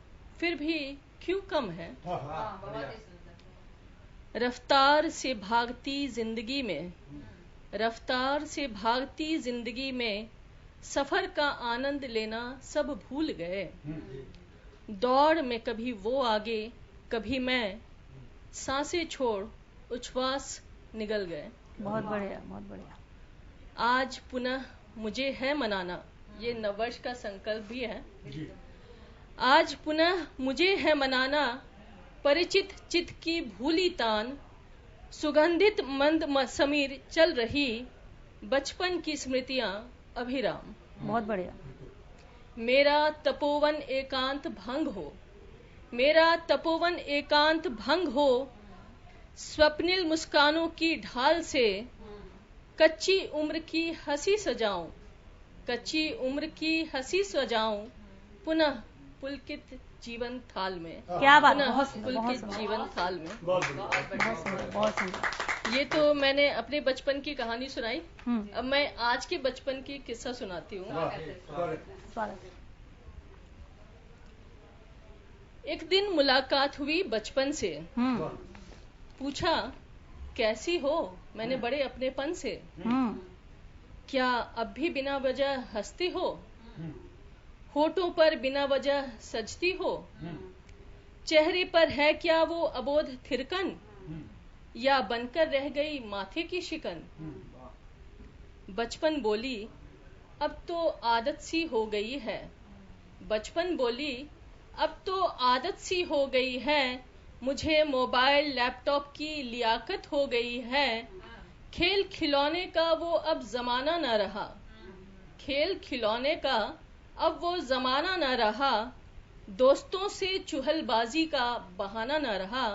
फिर भी क्यों कम है। रफ्तार से भागती जिंदगी में, रफ्तार से भागती जिंदगी में, सफर का आनंद लेना सब भूल गए। दौड़ में कभी वो आगे कभी मैं, सांसें छोड़ उच्छ्वास निगल गए। बहुत बढ़िया, बहुत बढ़िया। आज पुनः मुझे है मनाना, ये नववर्ष का संकल्प भी है। आज पुनः मुझे है मनाना, परिचित चित की भूली तान, सुगंधित मंद समीर चल रही, बचपन की स्मृतियां अभिराम। बहुत बढ़िया। मेरा तपोवन एकांत भंग हो, मेरा तपोवन एकांत भंग हो, स्वप्निल मुस्कानों की ढाल से, कच्ची उम्र की हंसी सजाऊं, कच्ची उम्र की हंसी सजाऊं, पुनः पुलकित जीवन थाल में। क्या बात। पुनः पुलकित जीवन थाल में। बहुत सुंदर, बहुत सुंदर। ये तो मैंने अपने बचपन की कहानी सुनाई। अब मैं आज के बचपन की किस्सा सुनाती हूँ। एक दिन मुलाकात हुई बचपन से। पूछा कैसी हो, मैंने बड़े अपनेपन से। क्या अब भी बिना वजह हंसती हो, होठों पर बिना वजह सजती हो। चेहरे पर है क्या वो अबोध थिरकन, या बनकर रह गई माथे की शिकन। बचपन बोली अब तो आदत सी हो गई है, बचपन बोली अब तो आदत सी हो गई है, मुझे मोबाइल लैपटॉप की लियाकत हो गई है। खेल खिलौने का वो अब जमाना न रहा, खेल खिलौने का अब वो जमाना न रहा, दोस्तों से चुहलबाजी का बहाना न रहा।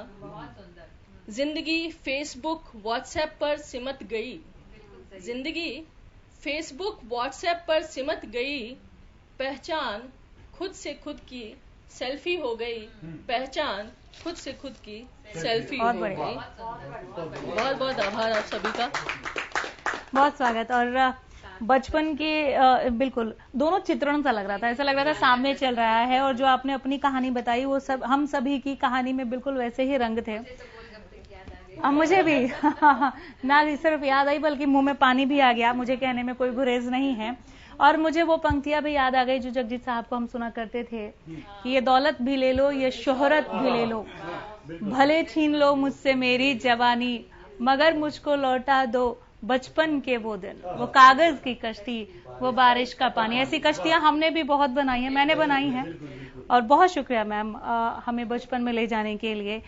जिंदगी फेसबुक व्हाट्सएप पर सिमट गई, जिंदगी फेसबुक व्हाट्सएप पर सिमट गई, पहचान खुद से खुद की सेल्फी हो गई, पहचान खुद से खुद की सेल्फी हो गई। बहुत बहुत आभार आप सभी का, बहुत स्वागत। और बचपन के बिल्कुल दोनों चित्रण सा लग रहा था, ऐसा लग रहा था सामने चल रहा है, और जो आपने अपनी कहानी बताई वो सब हम सभी की कहानी में बिल्कुल वैसे ही रंग थे। मुझे भी ना सिर्फ याद आई बल्कि मुंह में पानी भी आ गया, मुझे कहने में कोई गुरेज नहीं है। और मुझे वो पंक्तियां भी याद आ गई जो जगजीत साहब को हम सुना करते थे कि ये दौलत भी ले लो, ये शोहरत भी ले लो, भले छीन लो मुझसे मेरी जवानी, मगर मुझको लौटा दो बचपन के वो दिन, वो कागज की कश्ती, वो बारिश का पानी। ऐसी कश्तियां हमने भी बहुत बनाई हैं, मैंने बनाई हैं। और बहुत शुक्रिया मैम हमें बचपन में ले जाने के लिए।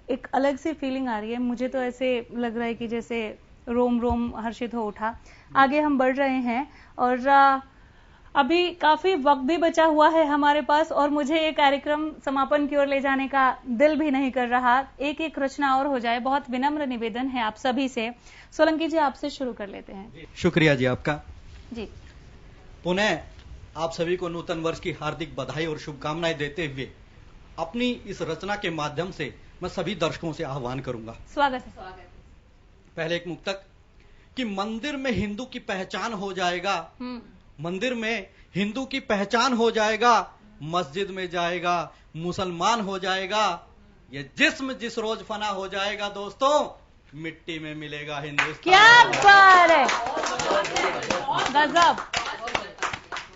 एक अलग सी फीलिंग आ रही है, मुझे तो ऐसे लग रहा है कि जैसे रोम रोम हर्षित हो उठा। आगे हम बढ़ रहे हैं और अभी काफी वक्त भी बचा हुआ है हमारे पास, और मुझे ये कार्यक्रम समापन की ओर ले जाने का दिल भी नहीं कर रहा। एक एक रचना और हो जाए, बहुत विनम्र निवेदन है आप सभी से। सोलंकी जी आपसे शुरू कर लेते हैं। शुक्रिया जी आपका जी। पुनः आप सभी को नूतन वर्ष की हार्दिक बधाई और शुभकामनाएं देते हुए अपनी इस रचना के माध्यम से मैं सभी दर्शकों से आह्वान करूंगा। स्वागत है। पहले एक मुक्तक कि मंदिर में हिंदू की पहचान हो जाएगा, मंदिर में हिंदू की पहचान हो जाएगा, मस्जिद में जाएगा मुसलमान हो जाएगा, ये जिस्म जिस रोज फना हो जाएगा दोस्तों, मिट्टी में मिलेगा हिंदुस्तान। क्या बात है, गजब।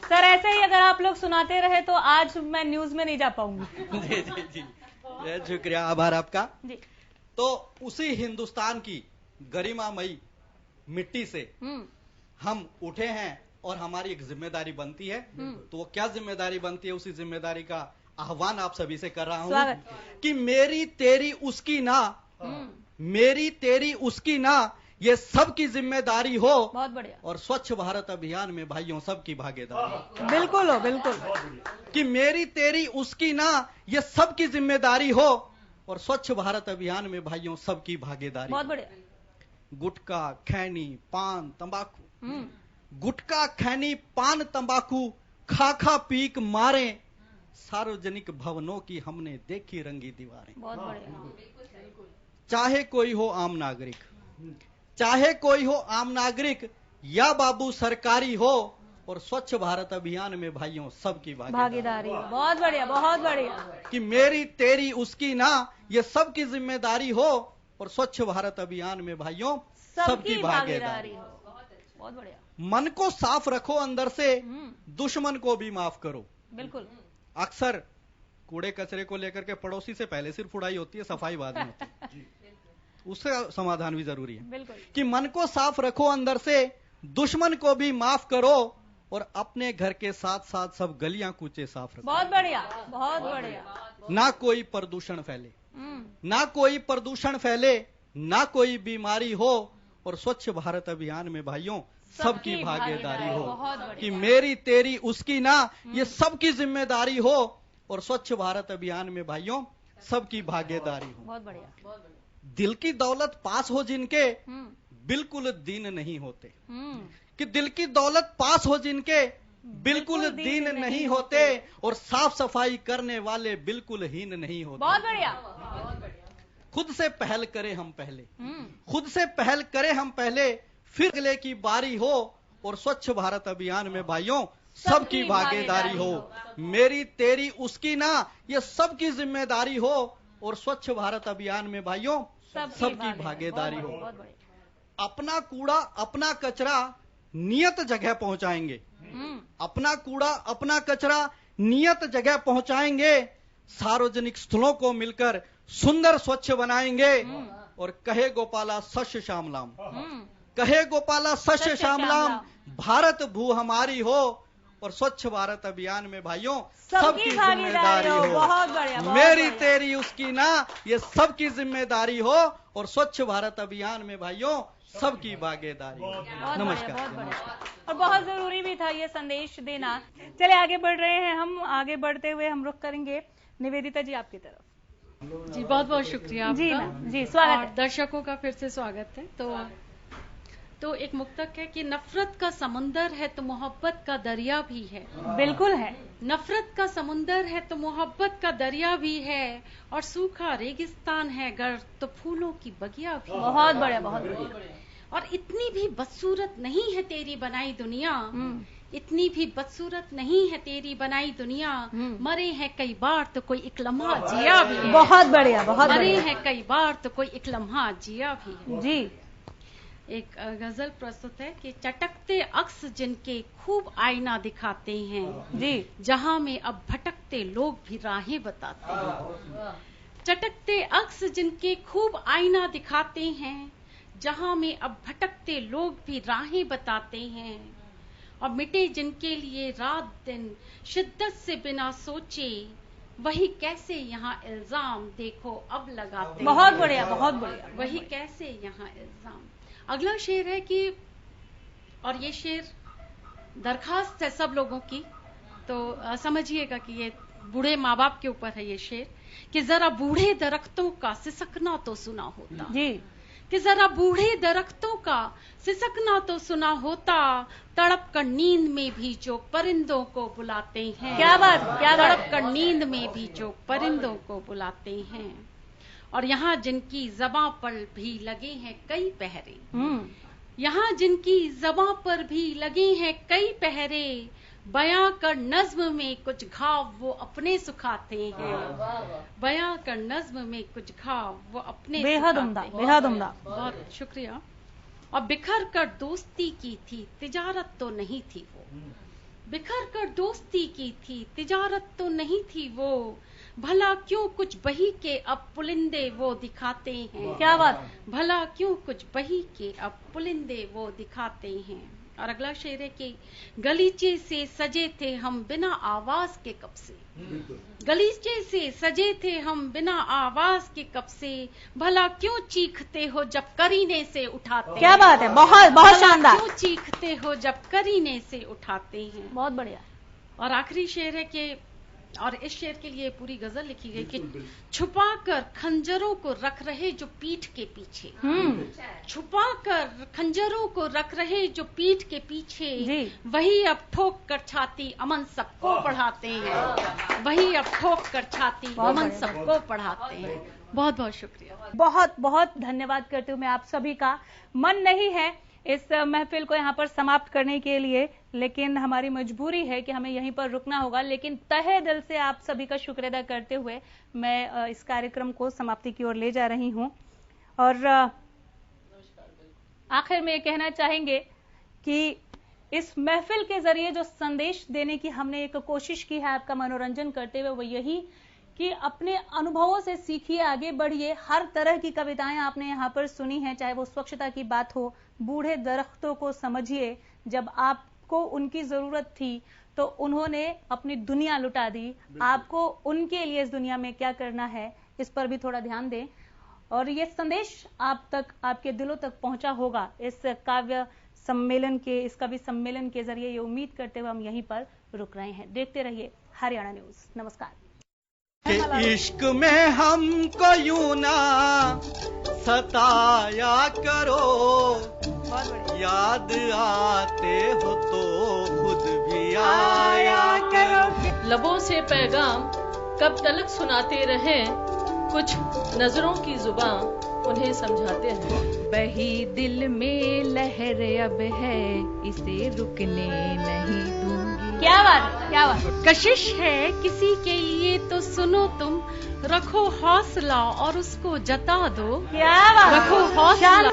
सर ऐसे ही अगर आप लोग सुनाते रहे तो आज मैं न्यूज में नहीं जा पाऊंगी। जी जी जी, शुक्रिया, आभार आपका जी। तो उसी हिंदुस्तान की गरिमामयी मिट्टी से हम उठे हैं और हमारी एक जिम्मेदारी बनती है। तो वो क्या जिम्मेदारी बनती है, उसी जिम्मेदारी का आह्वान आप सभी से कर रहा हूं कि मेरी तेरी उसकी ना, मेरी तेरी उसकी ना, ये सबकी जिम्मेदारी हो। बहुत बढ़िया। और स्वच्छ भारत अभियान में भाइयों सबकी भागीदारी। बिल्कुल हो, बिल्कुल। कि मेरी तेरी उसकी ना, ये सबकी जिम्मेदारी हो, और स्वच्छ भारत अभियान में भाइयों सबकी भागीदारी। बहुत बढ़िया। गुटखा, खैनी, पान, तंबाकू, गुटखा, खैनी, पान, तंबाकू खा खा पीक मारे, सार्वजनिक भवनों की हमने देखी रंगी दीवारें। बहुत बढ़िया। चाहे कोई हो आम नागरिक, चाहे कोई हो आम नागरिक या बाबू सरकारी हो, और स्वच्छ भारत अभियान में भाइयों सबकी भागीदारी। बहुत बढ़िया, बहुत बढ़िया। कि मेरी तेरी उसकी ना, ये सबकी जिम्मेदारी हो, और स्वच्छ भारत अभियान में भाइयों सबकी भागीदारी। बहुत बढ़िया। मन को साफ रखो अंदर से, दुश्मन को भी माफ करो। बिल्कुल। अक्सर कूड़े कचरे को लेकर के पड़ोसी से पहले सिर्फ उड़ाई होती है, सफाई बाद में होती है। उससे समाधान भी जरूरी है। बिल्कुल। कि मन को साफ रखो अंदर से, दुश्मन को भी माफ करो, और अपने घर के साथ साथ सब गलियां कूचे साफ रखो। बहुत बढ़िया, बहुत बढ़िया। ना कोई प्रदूषण फैले, ना कोई प्रदूषण फैले, ना कोई बीमारी हो, और स्वच्छ भारत अभियान में भाइयों सबकी भागीदारी हो। कि मेरी तेरी उसकी ना, ये सबकी जिम्मेदारी हो, और स्वच्छ भारत अभियान में भाइयों सबकी भागीदारी हो। बहुत बढ़िया। दिल की दौलत पास हो जिनके, बिल्कुल दीन नहीं होते। कि दिल की दौलत पास हो जिनके, बिल्कुल दीन नहीं होते, और साफ सफाई करने वाले बिल्कुल हीन नहीं होते। बहुत बढ़िया। खुद से पहल करें हम पहले, खुद से पहल करें हम पहले, फिर अगले की बारी हो, और स्वच्छ भारत अभियान में भाइयों सबकी भागीदारी हो। मेरी तेरी उसकी ना, ये सबकी जिम्मेदारी हो, और स्वच्छ भारत अभियान में भाइयों सबकी भागीदारी हो। अपना कूड़ा अपना कचरा नियत जगह पहुंचाएंगे, अपना कूड़ा अपना कचरा नियत जगह पहुंचाएंगे, सार्वजनिक स्थलों को मिलकर सुंदर स्वच्छ बनाएंगे। और कहे गोपाला सस्य श्यामलाम, कहे गोपाला सस्य श्यामलाम, भारत भू हमारी हो और स्वच्छ भारत अभियान में भाइयों सबकी जिम्मेदारी हो। बहुत बढ़िया, मेरी तेरी उसकी ना, ये सबकी जिम्मेदारी हो और स्वच्छ भारत अभियान में भाइयों सबकी भागीदारी हो। नमस्कार। और बहुत जरूरी भी था ये संदेश देना। चले आगे बढ़ रहे हैं हम, आगे बढ़ते हुए हम रुख करेंगे निवेदिता जी आपकी तरफ। जी बहुत बहुत शुक्रिया आपका। जी मैम, जी स्वागत है। दर्शकों का फिर से स्वागत है। तो एक मुक्तक है कि नफरत का समंदर है तो मोहब्बत का दरिया भी है। बिल्कुल है। नफरत का समंदर है तो मोहब्बत का दरिया भी है, और सूखा रेगिस्तान है गर तो फूलों की बगिया भी। बहुत बढ़िया, बहुत बढ़िया। और इतनी भी बदसूरत नहीं है तेरी बनाई दुनिया, इतनी भी बदसूरत नहीं है तेरी बनाई दुनिया, मरे हैं कई बार तो कोई एक लम्हा जिया भी है। बहुत बढ़िया, बहुत मरे हैं कई बार तो कोई एक लम्हा जिया भी है। जी। एक गजल प्रस्तुत है कि चटकते अक्स जिनके खूब आईना दिखाते हैं जी, जहां में अब भटकते लोग भी राहें बताते हैं। चटकते अक्स जिनके खूब आईना दिखाते हैं, जहां में अब भटकते लोग भी राहें बताते हैं, और मिटे जिनके लिए रात दिन शिद्दत से बिना सोचे, वही कैसे यहाँ इल्जाम देखो अब लगाते। बहुत बढ़िया, बहुत बढ़िया। वही कैसे यहाँ इल्जाम। अगला शेर है कि, और ये शेर दरखास्त है सब लोगों की, तो समझिएगा कि ये बूढ़े माँ बाप के ऊपर है ये शेर, कि जरा बूढ़े दरख्तों का सिसकना तो सुना होता जी, कि जरा बूढ़े दरख्तों का सिसकना तो सुना होता, तड़प कर नींद में भी जो परिंदों को बुलाते हैं। क्या बात, क्या बात। तड़प कर नींद में भी जो परिंदों को बुलाते हैं, और यहाँ जिनकी ज़बां पर भी लगे हैं कई पहरे, यहाँ जिनकी ज़बां पर भी लगे हैं कई पहरे, बयां कर नज्म में कुछ घाव वो अपने सुखाते हैं। बयां कर नज्म में कुछ घाव वो अपने बेहद उम्दा, बेहद उम्दा। बहुत शुक्रिया। और बिखर कर दोस्ती की थी तिजारत तो नहीं थी वो, बिखर कर दोस्ती की थी तिजारत तो नहीं थी वो, भला क्यों कुछ बही के अब पुलिंदे वो दिखाते हैं। क्या बात। भला क्यों कुछ बही के अब पुलिंदे वो दिखाते हैं। और अगला शेर है कि गलीचे से सजे थे हम बिना आवाज के कब से, गलीचे से सजे थे हम बिना आवाज के कब से, भला क्यों चीखते हो जब करीने से उठाते। क्या बात है, बहुत बहुत शानदार। क्यों चीखते हो जब करीने से उठाते हैं। बहुत बढ़िया। और आखिरी शेर है कि, और इस शेर के लिए पूरी गजल लिखी गई कि छुपाकर खंजरों को रख रहे जो पीठ के पीछे, छुपाकर खंजरों को रख रहे जो पीठ के पीछे, वही अब ठोक कर छाती अमन सबको पढ़ाते हैं। वही अब ठोक कर छाती अमन सबको पढ़ाते हैं। बहुत बहुत शुक्रिया। बहुत बहुत धन्यवाद करती हूँ मैं आप सभी का। मन नहीं है इस महफिल को यहाँ पर समाप्त करने के लिए, लेकिन हमारी मजबूरी है कि हमें यहीं पर रुकना होगा। लेकिन तहे दिल से आप सभी का शुक्र अदा करते हुए मैं इस कार्यक्रम को समाप्ति की ओर ले जा रही हूँ। और आखिर में ये कहना चाहेंगे कि इस महफिल के जरिए जो संदेश देने की हमने एक कोशिश की है आपका मनोरंजन करते हुए, वो यही कि अपने अनुभवों से सीखिए, आगे बढ़िए। हर तरह की कविताएं आपने यहाँ पर सुनी हैं, चाहे वो स्वच्छता की बात हो, बूढ़े दरख्तों को समझिए, जब आपको उनकी जरूरत थी तो उन्होंने अपनी दुनिया लुटा दी, आपको उनके लिए इस दुनिया में क्या करना है इस पर भी थोड़ा ध्यान दें। और ये संदेश आप तक, आपके दिलों तक पहुंचा होगा इस काव्य सम्मेलन के, इस कवि सम्मेलन के जरिए। ये उम्मीद करते हुए हम यहीं पर रुक रहे हैं। देखते रहिए हरियाणा न्यूज। नमस्कार। कि इश्क में हमको यूं ना सताया करो, याद आते हो तो खुद भी आया करो। लबों से पैगाम कब तलक सुनाते रहें, कुछ नजरों की जुबां उन्हें समझाते हैं। बही दिल में लहर अब है, इसे रुकने नहीं दूंगी। क्या बात, क्या बात। कशिश है किसी के लिए तो सुनो तुम, रखो हौसला और उसको जता दो। क्या बात, रखो हौसला।